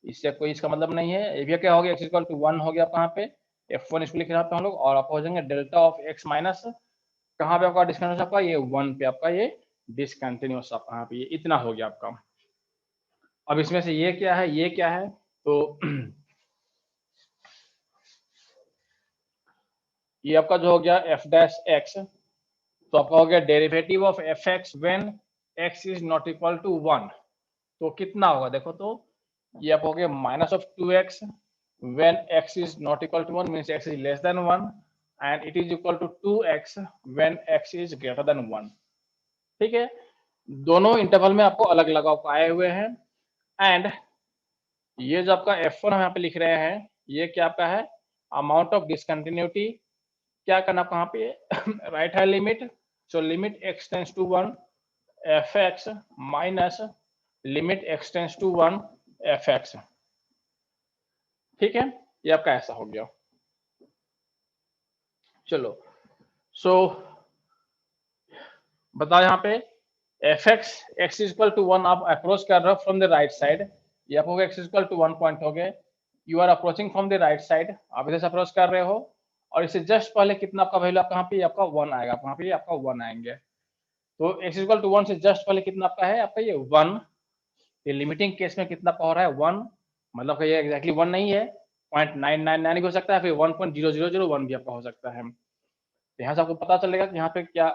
इससे कोई इसका मतलब नहीं है। ये क्या हो गया, एक्स इक्वल टू 1 हो गया कहाँ पे, f1 इसको लिख रहे हैं हम लोग, और आप हो जाएंगे डेल्टा ऑफ x माइनस, कहाँ पे आपका डिस्कंटिन्यूस आपका ये 1 पे आपका ये डिसकंटिन्यूस आप कहाँ पे, ये इतना हो गया आपका। अब इसमें से ये क्या है, ये क्या है, तो ये आपका जो हो गया एफ डैश एक्स, तो आपका हो गया derivative of f x when x is not equal to 1। तो कितना होगा देखो, तो ये आप हो गया minus of 2x when x is not equal to 1 means x is less than 1 and it is equal to 2x when x is greater than 1। ठीक है, दोनों इंटरवल में आपको अलग अलग आपको आए हुए हैं। एंड ये जो आपका f1 हम यहाँ पे लिख रहे हैं, ये क्या आपका है, अमाउंट ऑफ डिसकंटिन्यूटी। क्या करना आप कहाँ पे राइट है limit, so limit x tends to 1 fx minus limit x tends to 1 fx। ठीक है, ये आपका ऐसा हो गया। चलो सो बताओ यहाँ पे f x x equal to 1 आप अप्रोच कर रहे हो फ्रॉम द राइट साइड, ये आपको एक्स इक्वल टू 1 पॉइंट हो गए, you are approaching from the right side, आप इधर से अप्रोच कर रहे हो, और इससे जस्ट पहले कितना आपका वैल्यू आप कहाँ पे आपका 1 आएगा, आप कहाँ पे आपका 1 आएंगे। तो एक्स इक्वल टू 1 से जस्ट पहले कितना आपका है आपका ये 1, ये लिमिटिंग केस में कितना हो रहा है 1, मतलब ये एग्जैक्टली 1 नहीं है, 0.999 भी हो सकता है, फिर 1.0001 भी आपका हो सकता है। तो यहाँ से आपको पता चलेगा कि यहाँ पे क्या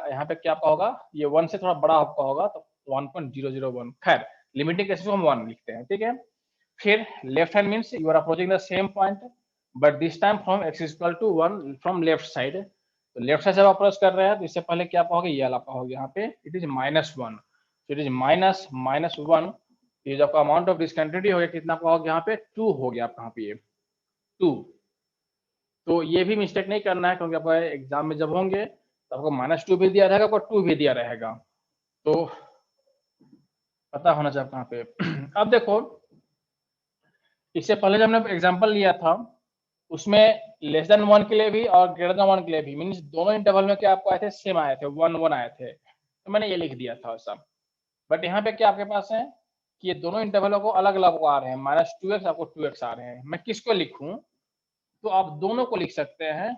आपका होगा, ये 1 से थोड़ा बड़ा आपका होगा, तो 1.001। खैर लिमिटिंग केस में हम 1 लिखते हैं, ठीक है। फिर left hand means you are approaching the same point but this time from x equal to 1 from left side, तो लेफ्ट साइड से आप अप्रोच कर रहे हैं तो इससे पहले क्या पाओगे, ये वाला पाओगे यहाँ पे, इट इज -1, इट इज -1, ये जो आपका अमाउंट ऑफ डिसकंटिन्यूटी हो गया कितना पाओगे यहाँ पे, 2 हो गया आपका यहाँ पे, ये 2। तो ये भी मिस्टेक नहीं करना है, क्योंकि आपका एग्जाम में जब होंगे तो आपको -2 भी दिया रहेगा, आपको 2 भी दिया रहेगा, तो पता होना चाहिए कहाँ पे। अब देखो, इससे पहले जब हमने एग्जांपल लिया था उसमें <1 के लिए भी और <1 के लिए भी, मीन्स दोनों इंटरवल में क्या आपको आए थे, सेम आए थे, 1 आए थे, तो मैंने ये लिख दिया था सब। बट यहाँ पे क्या आपके पास है कि ये दोनों इंटरवलों को अलग अलग आ रहे हैं, -2x आपको 2x आ रहे हैं, मैं किसको लिखूं, तो आप दोनों को लिख सकते हैं।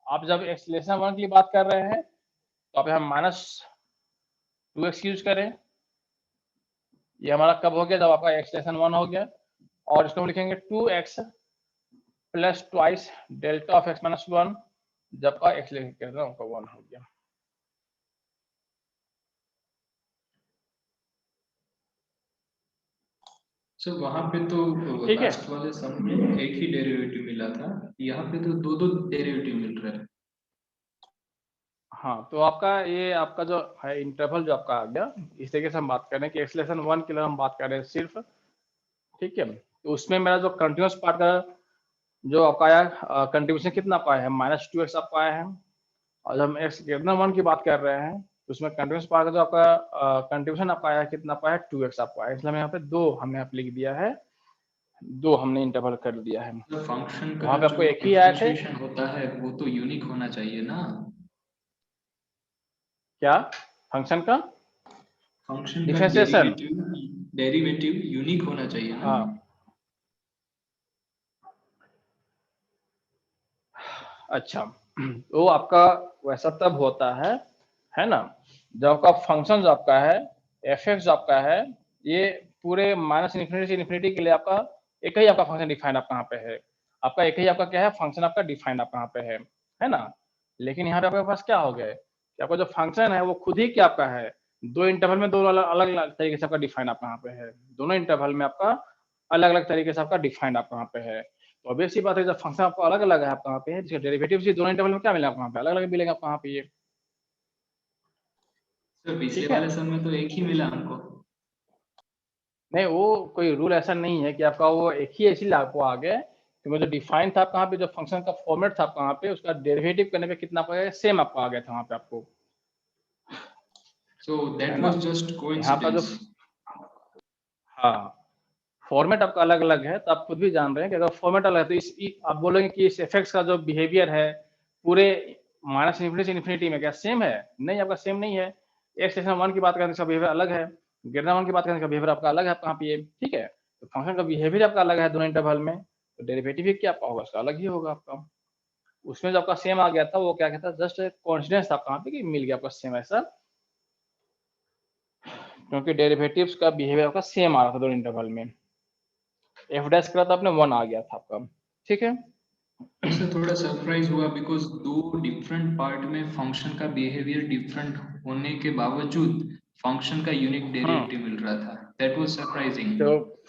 आप जब x<1 के लिए बात कर रहे हैं तो आप यहाँ -2x यूज करें, ये हमारा कब हो गया, जब आपका x<1 हो गया, और इसको हम लिखेंगे 2x plus twice delta of x-1, जब का x लेके आपका 1 हो गया। सर वहां पे तो ठीक है, लास्ट वाले सम में एक ही डेरिवेटिव मिला था, यहाँ पे तो दो दो डेरिवेटिव मिल रहा है। हाँ, तो आपका ये आपका जो है इंटरवल जो आपका आ गया, इस तरीके से हम बात कर रहे हैं कि x-1 के लिए हम बात कर रहे हैं सिर्फ, ठीक है। तो उसमें मेरा जो कंटिन्यूस पार्ट का जो आपका आया कंट्रीब्यूशन कितना आपका है, -2x आपका आया है, और जब हम x>1 की बात कर रहे हैं तो उसमें कंटिन्यूस पार्ट का जो आपका कंट्रीब्यूशन आपका आया है, कितना आपका है, 2x आपका आया है, इसलिए यहाँ पे 2 हमने यहाँ पे लिख दिया है, 2 हमने इंटरवल कर दिया है। तो फंक्शन का वहां पे जो आपको एक ही आए थे, डिफरेंशिएशन होता है वो तो यूनिक होना चाहिए ना। क्या फंक्शन का फंक्शन का डिफरेंशिएशन, डेरिवेटिव यूनिक होना चाहिए ना। हाँ अच्छा, तो आपका वैसा तब होता है ना, जब आपका फंक्शन जो आपका है f(x) जो आपका है, ये पूरे -∞ से इन्फिनिटी के लिए आपका एक ही आपका फंक्शन डिफाइंड आपका यहाँ पे है, आपका एक ही आपका क्या है, फंक्शन आपका डिफाइंड आपका यहाँ पे है ना। लेकिन यहाँ पे आपके पास क्या हो गया कि आपका जो फंक्शन है वो खुद ही क्या आपका है, दो इंटरवल में दो अलग अलग तरीके से आपका डिफाइंड आपका यहाँ पे है, दोनों इंटरवल में आपका अलग अलग तरीके से आपका डिफाइंड आपका यहाँ पे है। तो ऑब्वियस सी बात है, जब फंक्शन आपको अलग अलग है आपका यहाँ पे, जिसका डेरिवेटिव भी दोनों इंटरवल में क्या मिलेगा आपको यहाँ पे, अलग अलग मिलेगा आपको यहाँ पे, ये सर पिछले ठीक है। वाले सम में तो एक ही मिला हमको। नहीं, वो कोई रूल ऐसा नहीं है कि आपका वो एक ही ऐसी आपको आ गया, क्योंकि जो डिफाइन था आपका यहाँ पे, जो फंक्शन का फॉर्मेट था आपका यहाँ पे, उसका डेरिवेटिव करने पे कितना पड़ेगा, सेम आपको आ गया था वहाँ पे आपको, सो है दैट ना। वाज जस्ट यहाँ का जो कोइंसिडेंस। हाँ फॉर्मेट आपका अलग अलग है, तो आप खुद भी जान रहे हैं कि अगर फॉर्मेट अलग है तो आप बोलोगे कि इस एफेक्ट्स का जो बिहेवियर है पूरे -∞ से इन्फिनिटी में क्या सेम है, नहीं आपका सेम नहीं है। x(1) की बात करने का बिहेवियर अलग है, (1) की बात करने का बिहेवियर आपका अलग है आपका यहाँ पे, ये ठीक है। तो फंक्शन का बिहेवियर आपका अलग है दोनों इंटरवल में, तो डेरिवेटिव भी क्या आपका होगा, उसका अलग ही होगा आपका। उसमें जो आपका सेम आ गया था वो क्या कहता है, जस्ट कॉन्फिडेंस था आपका यहाँ पे कि मिल गया आपका सेम ऐसा, क्योंकि डेरिवेटिव्स का बिहेवियर आपका सेम आ रहा था दोनों इंटरवल में। f डैश करा था आपने 1 आ गया था आपका, ठीक है। उससे थोड़ा सरप्राइज हुआ बिकॉज दो डिफरेंट पार्ट में फंक्शन का बिहेवियर डिफरेंट होने के बावजूद फंक्शन का यूनिक डेरिवेटिव मिल रहा था। That was surprising. तो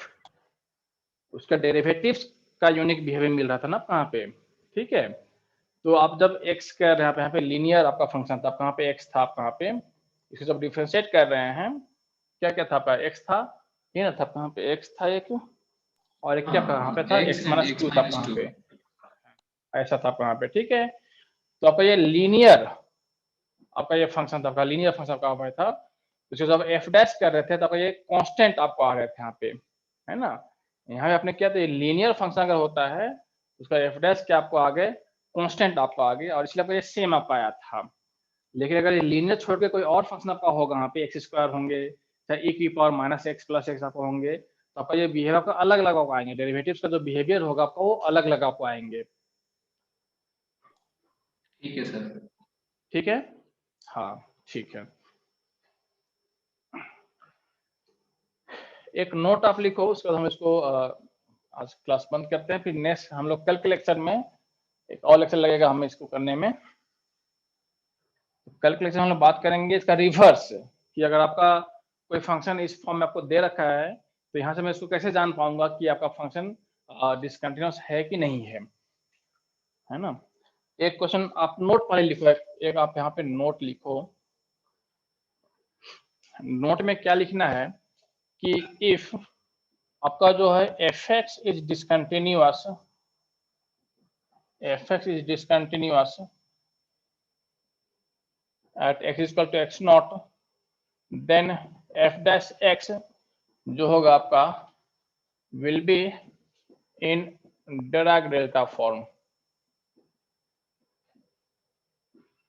उसका डेरिवेटिव्स का यूनिक बिहेवियर मिल रहा था ना यहाँ पे, ठीक है। तो आप जब x कर रहे हैं यहाँ पे लीनियर आपका फंक्शन था, यहाँ पे x था आपका यहाँ पे, इसको जब डिफरेंशिएट कर रहे हैं, क्या क्या था आपका x था, ये ना था यहाँ पे x था एक, और एक क्या यहाँ पे था x and x x-2 था minus यहाँ 2। पे, ऐसा था यहाँ पे, ठीक है। तो आपका ये लीनियर आपका ये फंक्शन था, आपका लीनियर फंक्शन आपका था, उसको जब f डैश कर रहे थे तो आपका ये कांस्टेंट आपको आ रहे थे यहाँ पे, है ना। यहाँ पे आपने क्या, तो ये लीनियर फंक्शन अगर होता है उसका f डैश क्या आपको आ गए, कांस्टेंट आपको आ गए, और इसलिए आपको ये सेम आपका आया था। लेकिन अगर ये लीनियर छोड़ के कोई और फंक्शन आपका होगा यहाँ पे, x² होंगे, चाहे e की पावर -x + x आपको होंगे, तो आपका ये बिहेवियर आपका अलग अलग आपको आएंगे, डेरिवेटिव्स का जो बिहेवियर होगा आपका वो अलग अलग आपको आएंगे, ठीक है सर। ठीक है। हाँ ठीक है, एक नोट आप लिखो, उसके बाद हम इसको आज क्लास बंद करते हैं, फिर नेक्स्ट हम लोग कल के लेक्चर में एक और लेक्चर लगेगा हमें इसको करने में। कल के लेक्चर में हम लोग बात करेंगे इसका रिवर्स, कि अगर आपका कोई फंक्शन इस फॉर्म में आपको दे रखा है तो यहाँ से मैं इसको कैसे जान पाऊंगा कि आपका फंक्शन डिसकंटिन्यूअस है कि नहीं है ना। एक क्वेश्चन आप नोट पहले लिखो, एक आप यहाँ पे नोट लिखो। नोट में क्या लिखना है कि इफ आपका जो है fx is discontinuous, fx is discontinuous at x is equal to x naught, then f dash x जो होगा आपका will be in Dirac delta form।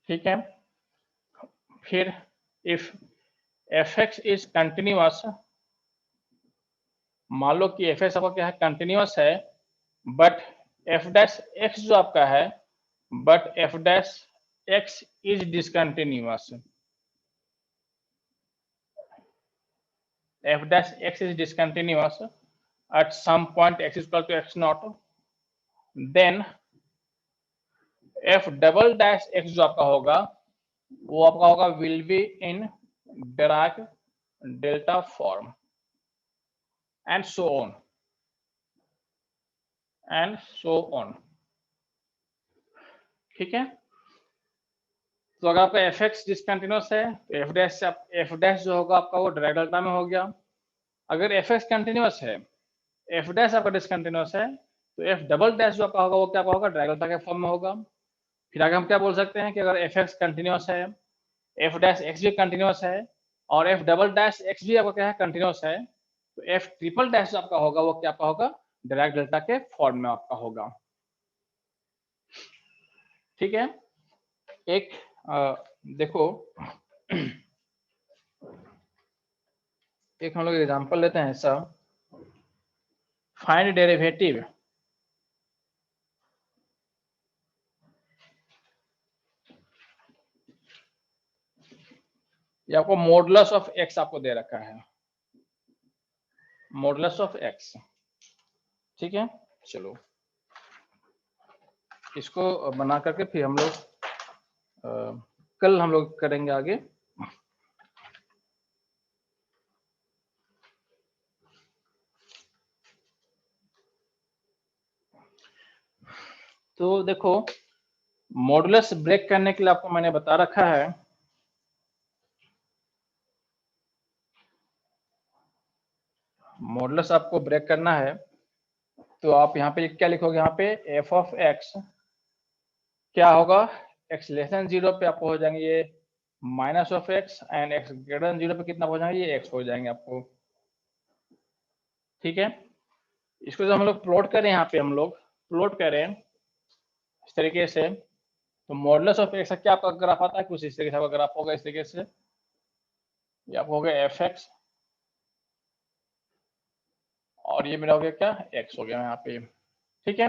ठीक है, फिर if fx is continuous, मान लो कि fx आपका क्या है, कंटिन्यूअस है, बट f dash x जो आपका है, but f dash x is discontinuous, f dash x is discontinuous at some point x is equal to x naught, then f double dash x जो आपका होगा वो आपका होगा will be in Dirac delta form, and so on and so on। ठीक है, तो अगर आपका fx डिसकंटिन्यूअस है तो f डैश जो होगा आपका वो डायरेक्ट डेल्टा में हो गया। अगर fx कंटिन्यूअस है, f डैश आपका डिसकंटिन्यूअस है, तो f डबल डैश जो आपका होगा वो क्या होगा, डायरेक्ट डेल्टा के फॉर्म में होगा। फिर आगे हम क्या बोल सकते हैं कि अगर fx कंटिन्यूअस है, f डैश x भी कंटिन्यूअस है और f डबल डैश x भी आपका क्या है, कंटिन्यूअस है, तो f ट्रिपल डैश जो आपका होगा वो क्या आपका होगा, डायरेक्ट डेल्टा के फॉर्म में आपका होगा। ठीक है, एक देखो एक हम लोग एग्जांपल लेते हैं ऐसा, फाइंड डेरिवेटिव ये आपको मॉडुलस ऑफ x आपको दे रखा है, मॉडुलस ऑफ x। ठीक है, चलो इसको बना करके फिर हम लोग कल हम लोग करेंगे आगे। तो देखो मॉडुलस ब्रेक करने के लिए आपको मैंने बता रखा है, मॉडुलस आपको ब्रेक करना है तो आप यहाँ पे क्या लिखोगे, यहाँ पे f ऑफ x क्या होगा, x लेस देन 0 पे आपको हो जाएंगे ये minus of x, and x greater than 0 पे कितना हो जाएंगे, ये x हो जाएंगे आपको। ठीक है, इसको जब हम लोग प्लॉट करें, यहाँ पे हम लोग प्लॉट करें इस तरीके से, तो मॉडुलस ऑफ x का क्या आपका ग्राफ आता है, कुछ इस तरीके से आपका ग्राफ होगा, इस तरीके से ये आपको हो गया fx और ये मेरा हो गया क्या, x हो गया यहाँ पे। ठीक है,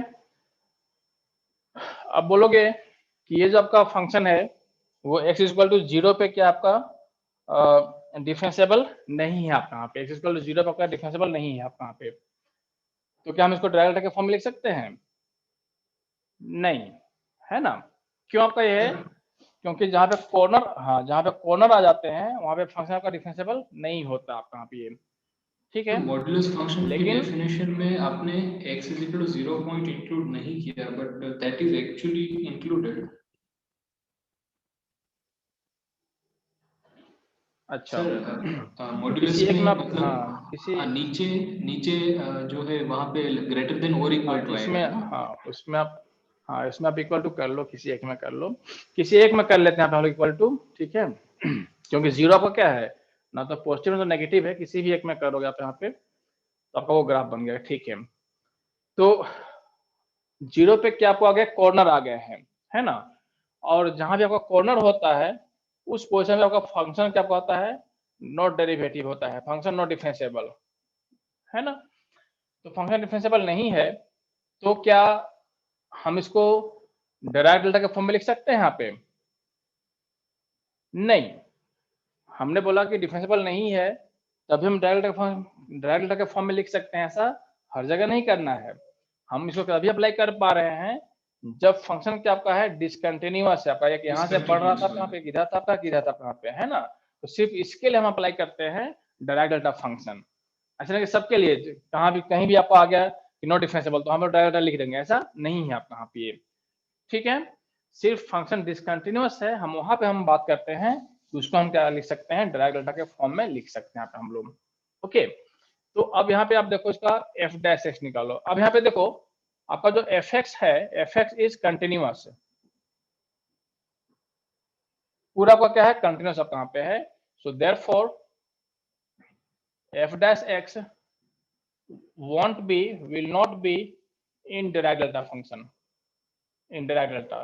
अब बोलोगे कि ये जो आपका फंक्शन है वो x इक्वल टू 0 पे क्या आपका डिफरेंशिएबल नहीं है, आपका यहाँ पे x इक्वल टू 0 पे आपका डिफरेंशिएबल नहीं है आपका यहाँ पे, तो क्या हम इसको डायरेक्ट डेल्टा के फॉर्म में लिख सकते हैं, नहीं है ना। क्यों आपका ये है, क्योंकि जहाँ पे कॉर्नर, हाँ जहाँ पे कॉर्नर आ जाते हैं वहाँ पे फंक्शन आपका डिफरेंशिएबल नहीं होता आपका यहाँ पे ये। ठीक है, मॉडुलस फंक्शन की लेकिन डेफिनेशन में आपने x is equal to 0 point include नहीं किया, but that is actually included. अच्छा सर मॉडुलस किसी एक में में मतलब हाँ किसी नीचे नीचे जो है वहां पे ग्रेटर देन और इक्वल टू इसमें आएगा ना। हाँ उसमें आप, हाँ इसमें आप इक्वल टू कर लो, किसी एक में कर लो, किसी एक में कर लेते हैं हम लोग इक्वल टू। ठीक है, क्योंकि 0 आपका क्या है, ना तो पॉजिटिव ना तो नेगेटिव है, किसी भी एक में करोगे आप यहाँ पे तो आपका वो ग्राफ बन गया। ठीक है, तो 0 पे क्या आपको आ गया, कॉर्नर आ गए हैं, है ना, और जहां भी आपका कॉर्नर होता है उस पोजीशन में आपका फंक्शन क्या होता है, नॉट डेरिवेटिव होता है, फंक्शन नॉट डिफरेंशिएबल, है ना। तो फंक्शन डिफरेंशिएबल नहीं है तो क्या हम इसको डिराक डेल्टा के फॉर्म में लिख सकते हैं यहाँ पे, नहीं, हमने बोला कि डिफरेंशिएबल नहीं है तभी हम डायरेक्ट डेल्टा के फॉर्म में लिख सकते हैं, ऐसा हर जगह नहीं करना है। हम इसको तभी अप्लाई कर पा रहे हैं जब फंक्शन क्या आपका है, डिसकंटिन्यूअस है, आपका एक यहाँ से बढ़ रहा था आपका, यहाँ पे गिरा था आपका, गिरा था यहाँ पे, है ना। तो सिर्फ इसके लिए हम अप्लाई करते हैं डायरेक्ट डेल्टा फंक्शन। ऐसा नहीं कि सबके लिए कहाँ भी कहीं भी आपको आ गया कि नॉट डिफरेंशिएबल तो हम लोग डायरेक्ट लिख देंगे, ऐसा नहीं है आपका यहाँ पे। ठीक है, सिर्फ फंक्शन डिसकंटिन्यूअस है, हम वहां पे हम बात करते हैं, उसको हम क्या लिख सकते हैं, डिराइव्ड डेल्टा के फॉर्म में लिख सकते हैं यहाँ पे हम लोग। ओके, तो अब यहाँ पे आप देखो इसका एफ डैश एक्स निकालो। अब यहाँ पे देखो आपका जो एफ एक्स है, एफ एक्स इज कंटिन्यूअस, पूरा आपका क्या है, कंटिन्यूअस आपका यहाँ पे है। So therefore F dash x won't be, will not be in derived delta function, in derived delta,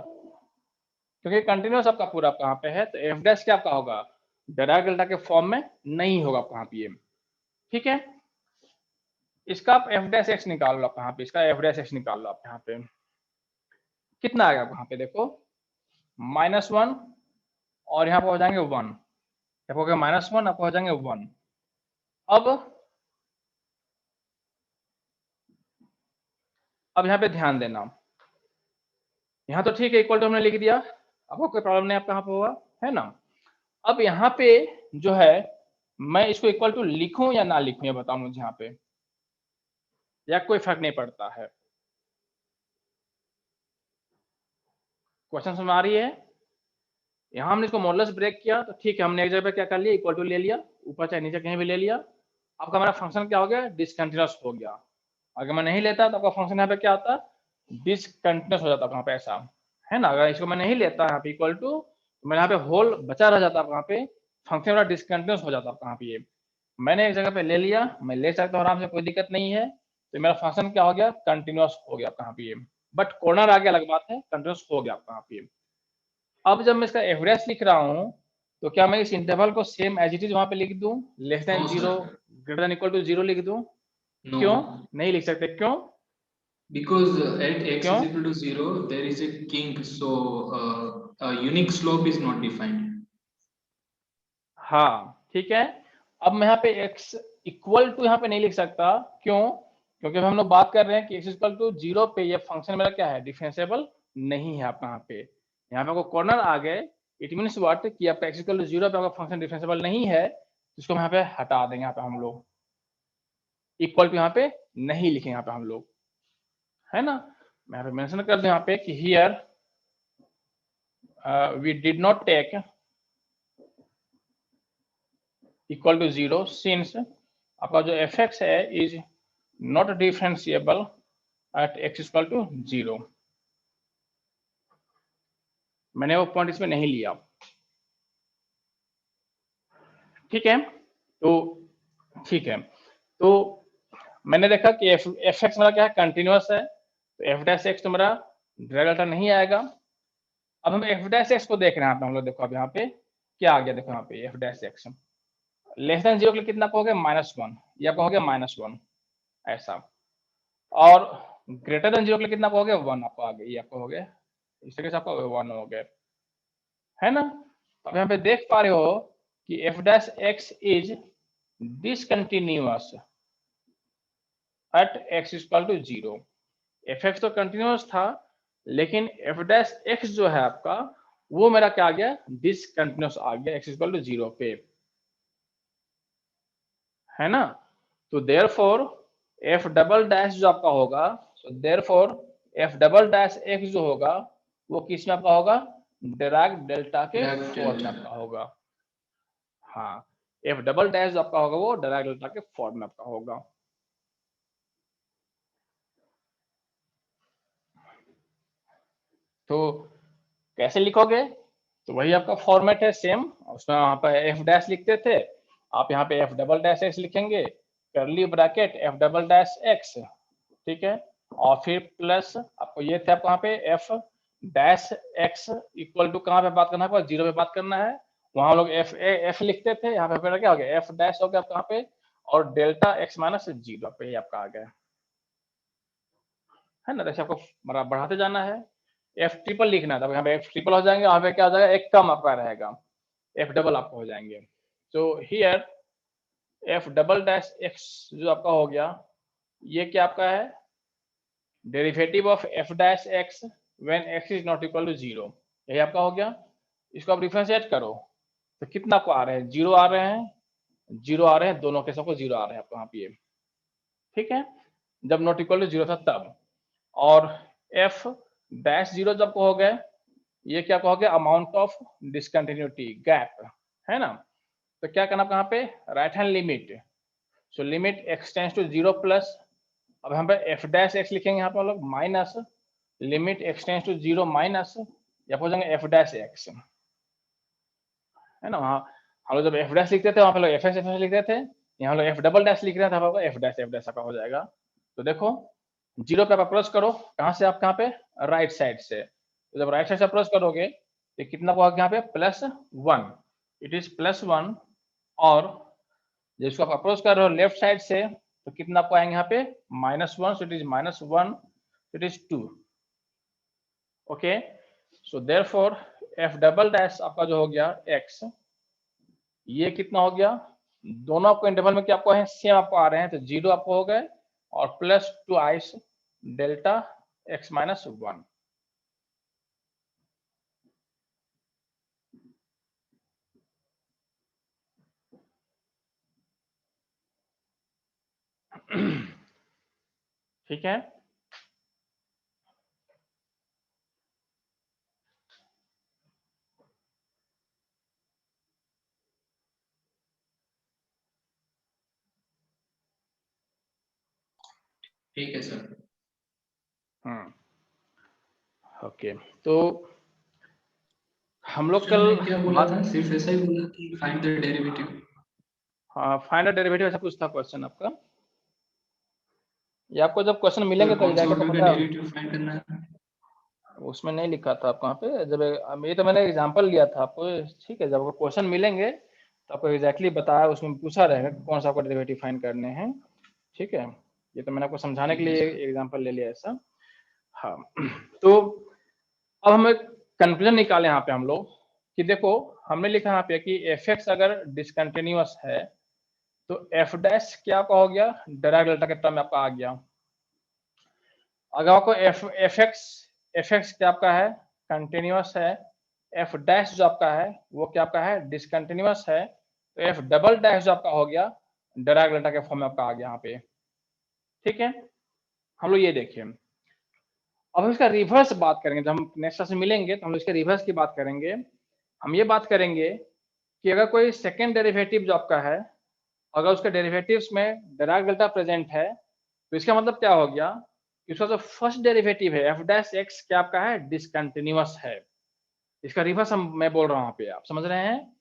क्योंकि कंटिन्यूअस आपका पूरा कहाँ पे है, तो एफ डैश क्या आपका होगा, डिराइव्ड डेल्टा के फॉर्म में नहीं होगा कहाँ पे ये। ठीक है, इसका आप एफ डैश एक्स निकाल लो, कहाँ पे इसका एफ डैश एक्स निकाल लो आप, यहाँ पे कितना आएगा, कहाँ पे देखो -1 और यहाँ पे हो जाएंगे 1, यहाँ हो गया -1, आपको हो जाएंगे 1। अब यहाँ पे ध्यान देना, यहाँ तो ठीक है, इक्वल टू हमने लिख दिया, आपको कोई प्रॉब्लम नहीं, आप कहाँ पे होगा, है ना। अब यहाँ पे जो है मैं इसको इक्वल टू लिखूं या ना लिखूं, ये बताओ मुझे यहाँ पे, या कोई फर्क नहीं पड़ता है। क्वेश्चन समझ आ रही है। यहाँ हमने इसको मॉडुलस ब्रेक किया तो ठीक है, हमने एक जगह पे क्या कर लिया, इक्वल टू ले लिया, ऊपर चाहे नीचे कहीं भी ले लिया। आपका हमारा फंक्शन क्या हो गया, डिसकंटिन्यूअस हो गया। अगर मैं नहीं लेता तो आपका फंक्शन यहाँ पे क्या आता, डिसकंटिन्यूअस हो जाता वहाँ पे, ऐसा है ना। अगर इसको मैं नहीं लेता यहाँ पे इक्वल टू, तो मेरे यहाँ पे होल बचा रह जाता, वहाँ पे फंक्शन मेरा डिसकंटिन्यूअस हो जाता कहाँ पे। ये मैंने एक जगह पे ले लिया, मैं ले सकता हूँ आराम से, कोई दिक्कत नहीं है, तो मेरा फंक्शन क्या हो गया, कंटिन्यूअस हो गया कहाँ पे। बट कॉर्नर आ गया अलग बात है, कंटिन्यूअस हो गया कहाँ पे। अब जब मैं इसका एवरेज लिख रहा हूँ, तो क्या मैं इस इंटरवल को सेम एज इट इज वहां पे लिख दूं, less than 0 greater than equal to 0 लिख दूं? क्यों नहीं लिख सकते, क्यों? Because at x क्यों? is equal to 0 there is a kink, so a unique slope is not defined. हाँ ठीक है, अब मैं यहाँ पे x इक्वल टू यहाँ पे नहीं लिख सकता, क्यों? क्योंकि हम लोग बात कर रहे हैं कि x इक्वल टू 0 पे ये फंक्शन मेरा क्या है, डिफरेंशिएबल नहीं है। आप यहाँ पे आपको कॉर्नर आ गए, इट मीन्स व्हाट कि आपका x इक्वल टू 0 पे आपका फंक्शन डिफरेंशिएबल नहीं है, इसको हम यहाँ पे हटा देंगे। यहाँ पे हम लोग इक्वल टू यहाँ पे नहीं लिखेंगे, यहाँ पे हम लोग, है ना। मैं यहाँ पे मेंशन कर दूं यहाँ पे कि here we did not take equal to 0 since आपका जो fx है is not differentiable at x equal to 0। मैंने वो पॉइंट इसमें नहीं लिया, ठीक है। तो ठीक है, तो मैंने देखा कि fx मेरा क्या है, कंटिन्यूअस है, तो f डैश x तो मेरा डिराइव्ड नहीं आएगा। अब हम f डैश x को देख रहे हैं, हम लोग देखो अब यहाँ पे क्या आ गया, देखो यहाँ पे f dash x less than 0 के लिए कितना हो गया, -1, ये आपका हो गया -1 ऐसा, और ग्रेटर देन 0 के लिए कितना हो गया, 1 आपको आ गया, ये आपको हो गया, इस तरीके से आपका 1 हो गया, है ना। अब यहाँ पे देख पा रहे हो कि f dash x is discontinuous at x equal to 0। fx तो कंटिन्यूअस था, लेकिन f डैश x जो है आपका, वो मेरा क्या आ गया, डिसकंटिन्यूअस आ गया x इक्वल टू 0 पे, है ना। तो देयरफॉर f डबल डैश जो आपका होगा, so therefore f double dash x जो होगा वो किस में आपका होगा, डिराइव्ड डेल्टा के फॉर्म में आपका होगा। हाँ, f डबल डैश जो आपका होगा वो डिराइव्ड डेल्टा के फॉर्म में आपका होगा। तो कैसे लिखोगे, तो वही आपका फॉर्मेट है सेम, उसमें वहां पर f डैश लिखते थे, आप यहाँ पे f डबल डैश x लिखेंगे, curly bracket f double dash x, ठीक है, और फिर प्लस आपको ये थे आपको यहाँ पे f dash x equal to कहाँ पे बात करना है, 0 पे बात करना है, वहां लोग f लिखते थे, यहाँ पे क्या हो गया, f डैश हो गया आपका यहाँ पे, और डेल्टा x माइनस 0 पे ये आपका आ गया, है ना। जैसे आपको बढ़ाते जाना है, f ट्रिपल लिखना था, यहाँ पे f ट्रिपल हो जाएंगे, यहाँ पे क्या हो जाएगा, एक कम आपका रहेगा, f डबल आपको हो जाएंगे। तो here f double dash x जो आपका हो गया, ये क्या आपका है, derivative of f dash x when x is not equal to 0, यही आपका हो गया। इसको आप डिफरेंशिएट करो तो कितना आपको आ रहे हैं, 0 आ रहे हैं, 0 आ रहे हैं, दोनों के सबको 0 आ रहे हैं आपको यहाँ पे, ठीक है, जब नॉट इक्वल टू 0 था तब। और f डैश 0 जब हो गए, ये क्या हो गया, अमाउंट ऑफ डिसकंटिन्यूटी गैप, है ना। तो क्या करना कहाँ पे, right hand limit, so limit x tends to 0 plus, अब यहाँ पे एफ डैश एक्स लिखेंगे यहाँ पे हम लोग minus limit x tends to 0 minus, या हो जाएंगे एफ डैश एक्स, है ना। वहाँ हम लोग जब एफ डैश लिखते थे वहाँ पे लोग एफ एस लिखते थे, यहाँ लोग एफ डबल डैश लिख रहे थे, आपका एफ डैश आपका हो जाएगा। तो देखो 0 पे आप अप्रोच करो, कहाँ से, आप कहाँ पे, राइट साइड से, तो जब राइट साइड से अप्रोच करोगे तो कितना होगा यहाँ पे +1, इट इज +1, और जिसको आप अप्रोच कर रहे हो लेफ्ट साइड से तो कितना आपको आएंगे यहाँ पे -1, सो it is -1, it is 2, okay. So therefore F double dash आपका जो हो गया x, ये कितना हो गया, दोनों आपको इंटरवल में क्या आपको है, सेम आपको आ रहे हैं, तो 0 आपको हो गए और +2i डेल्टा x -1। ठीक है, ठीक है सर। ओके। तो हम लोग क्वेश्चन कल में क्या बोला था, सिर्फ ऐसा ही बोला कि फाइंड द डेरिवेटिव। हाँ, फाइंड द डेरिवेटिव ऐसा कुछ था क्वेश्चन आपका, ये आपको जब क्वेश्चन मिलेंगे सर तो कौन से जाके ऑर्डर का पता, डेरिवेटिव फाइंड करना है? उसमें नहीं लिखा था आपको, वहाँ पे जब ये तो मैंने एग्जांपल लिया था आपको, ठीक है। जब आपको क्वेश्चन मिलेंगे तो आपको एग्जैक्टली बताया, उसमें पूछा रहेगा कौन सा आपको डेरिवेटिव फाइंड करने हैं, ठीक है। ये तो मैंने आपको समझाने के ठीक है लिए सर। एग्जांपल ले लिया ऐसा। हाँ, तो अब हमें कंक्लूजन निकाले यहाँ पे हम लोग कि देखो हमने लिखा यहाँ पे कि एफ एक्स अगर डिसकंटिन्यूअस है तो एफ डैश क्या आपका हो गया, डिराक डेल्टा के टर्म में आपका आ गया। अगर आपको एफ एक्स क्या आपका है, कंटिन्यूअस है, एफ डैश जो आपका है वो क्या आपका है, डिसकंटिन्यूअस है, तो एफ डबल डैश जो आपका हो गया डिराक डेल्टा के फॉर्म में आपका आ गया यहाँ पे, ठीक है। हम लोग ये देखिए, अब हम इसका रिवर्स बात करेंगे, जब हम नेक्स्ट क्लास में मिलेंगे तो हम लोग इसके रिवर्स की बात करेंगे। हम ये बात करेंगे कि अगर कोई सेकेंड डेरिवेटिव जो आपका है, अगर उसके डेरिवेटिव्स में डिराक डेल्टा प्रेजेंट है तो इसका मतलब क्या हो गया, इसका जो फर्स्ट डेरिवेटिव है एफ डैश एक्स क्या आपका है, डिसकंटिन्यूअस है। इसका रिवर्स मैं बोल रहा हूँ यहाँ पे, आप समझ रहे हैं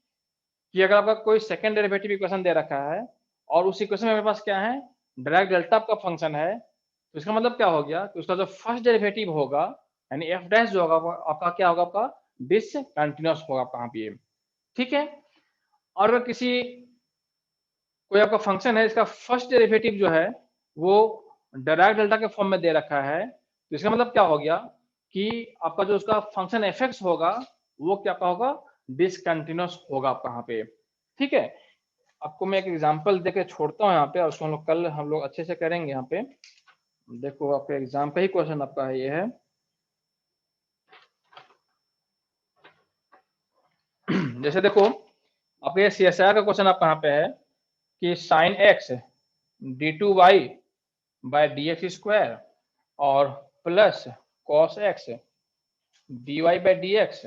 कि अगर आपका कोई सेकेंड डेरिवेटिव इक्वेशन दे रखा है और उस इक्वेशन में मेरे पास क्या है, डिराक डेल्टा का फंक्शन है, तो इसका मतलब क्या हो गया कि उसका जो फर्स्ट डेरिवेटिव होगा यानी एफ डैश जो होगा वो आपका क्या होगा, आपका डिसकंटिन्यूअस होगा आपका यहाँ पे, ठीक है। और अगर किसी कोई आपका फंक्शन है इसका फर्स्ट डेरिवेटिव जो है वो डिराक डेल्टा के फॉर्म में दे रखा है, तो इसका मतलब क्या हो गया कि आपका जो उसका फंक्शन एफ एक्स होगा वो क्या आपका होगा, डिसकंटिन्यूअस होगा आपका यहाँ पे, ठीक है। आपको मैं एक एग्जांपल देके छोड़ता हूँ यहाँ पे, और उसको हम लोग कल हम लोग अच्छे से करेंगे यहाँ पे। देखो आपका एग्जाम का ही क्वेश्चन आपका ये है। जैसे देखो आपके सी एस आर का क्वेश्चन आपका यहाँ पे है कि sine x d2y by d x square और plus cos x dy by d x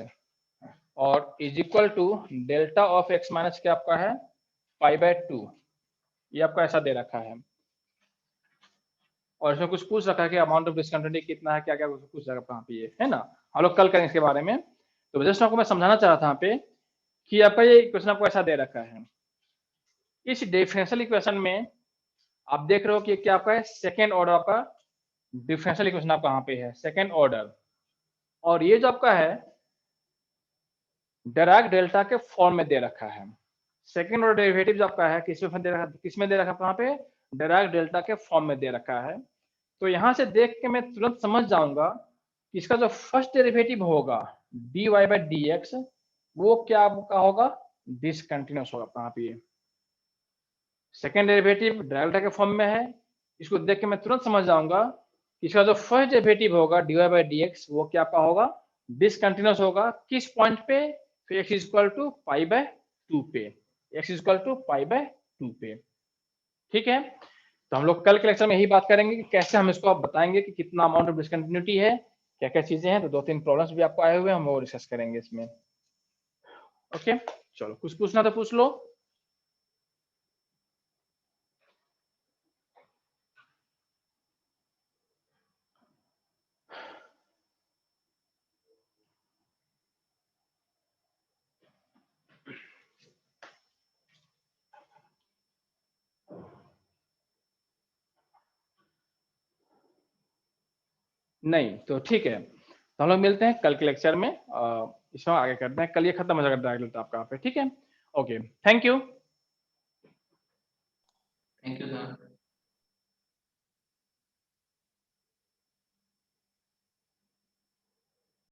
और is equal to delta of x minus क्या आपका है π/2, ये आपका ऐसा दे रखा है। और इसमें कुछ पूछ रखा है कि अमाउंट ऑफ डिसकंटिन्यूटी कितना है, क्या क्या कुछ पूछ रखा है ये, है ना। हम लोग कल करेंगे इसके बारे में। तो जस्ट आपको मैं समझाना चाह रहा था यहाँ पे कि आपका ये इक्वेशन आपको ऐसा दे रखा है। इस डिफरेंशियल इक्वेशन में आप देख रहे हो कि क्या आपका है, सेकेंड ऑर्डर आपका डिफरेंशियल इक्वेशन आपका यहाँ पे है, सेकेंड ऑर्डर। और ये जो आपका है डिराक डेल्टा के फॉर्म में दे रखा है। सेकेंड ऑर्डर डेरिवेटिव जो आपका है किसमें दे रखा, किसमें दे रखा है, यहाँ पे डिराक डेल्टा के फॉर्म में दे रखा है। तो यहाँ से देख के मैं तुरंत समझ जाऊंगा कि इसका जो फर्स्ट डेरिवेटिव होगा dy बाई डी एक्स वो क्या आपका होगा, डिसकंटिन्यूअस होगा यहाँ पे। सेकेंड डेरिवेटिव डेल्टा के फॉर्म में है, इसको देख के मैं तुरंत समझ जाऊंगा कि इसका जो फर्स्ट डेरिवेटिव होगा dy बाई डी एक्स वो क्या आपका होगा, डिसकंटिन्यूअस होगा। किस पॉइंट पे, फिर x इक्वल टू π/2 पे, x इक्वल टू π/2 पे, ठीक है। तो हम लोग कल के लेक्चर में यही बात करेंगे कि कैसे हम इसको आप बताएंगे कि कितना अमाउंट ऑफ डिसकंटिन्यूटी है, क्या क्या चीजें हैं, तो 2-3 प्रॉब्लम्स भी आपको आए हुए हैं, हम वो डिस्कस करेंगे इसमें। ओके, चलो कुछ पूछना तो पूछ लो। नहीं तो ठीक है, तो हम लोग मिलते हैं कल के लेक्चर में, इसमें आगे करते हैं। कल ये खत्म हो जाएगा डायरेक्ट डेल्टा आपका पे, ठीक है। Okay, thank you. Thank you sir.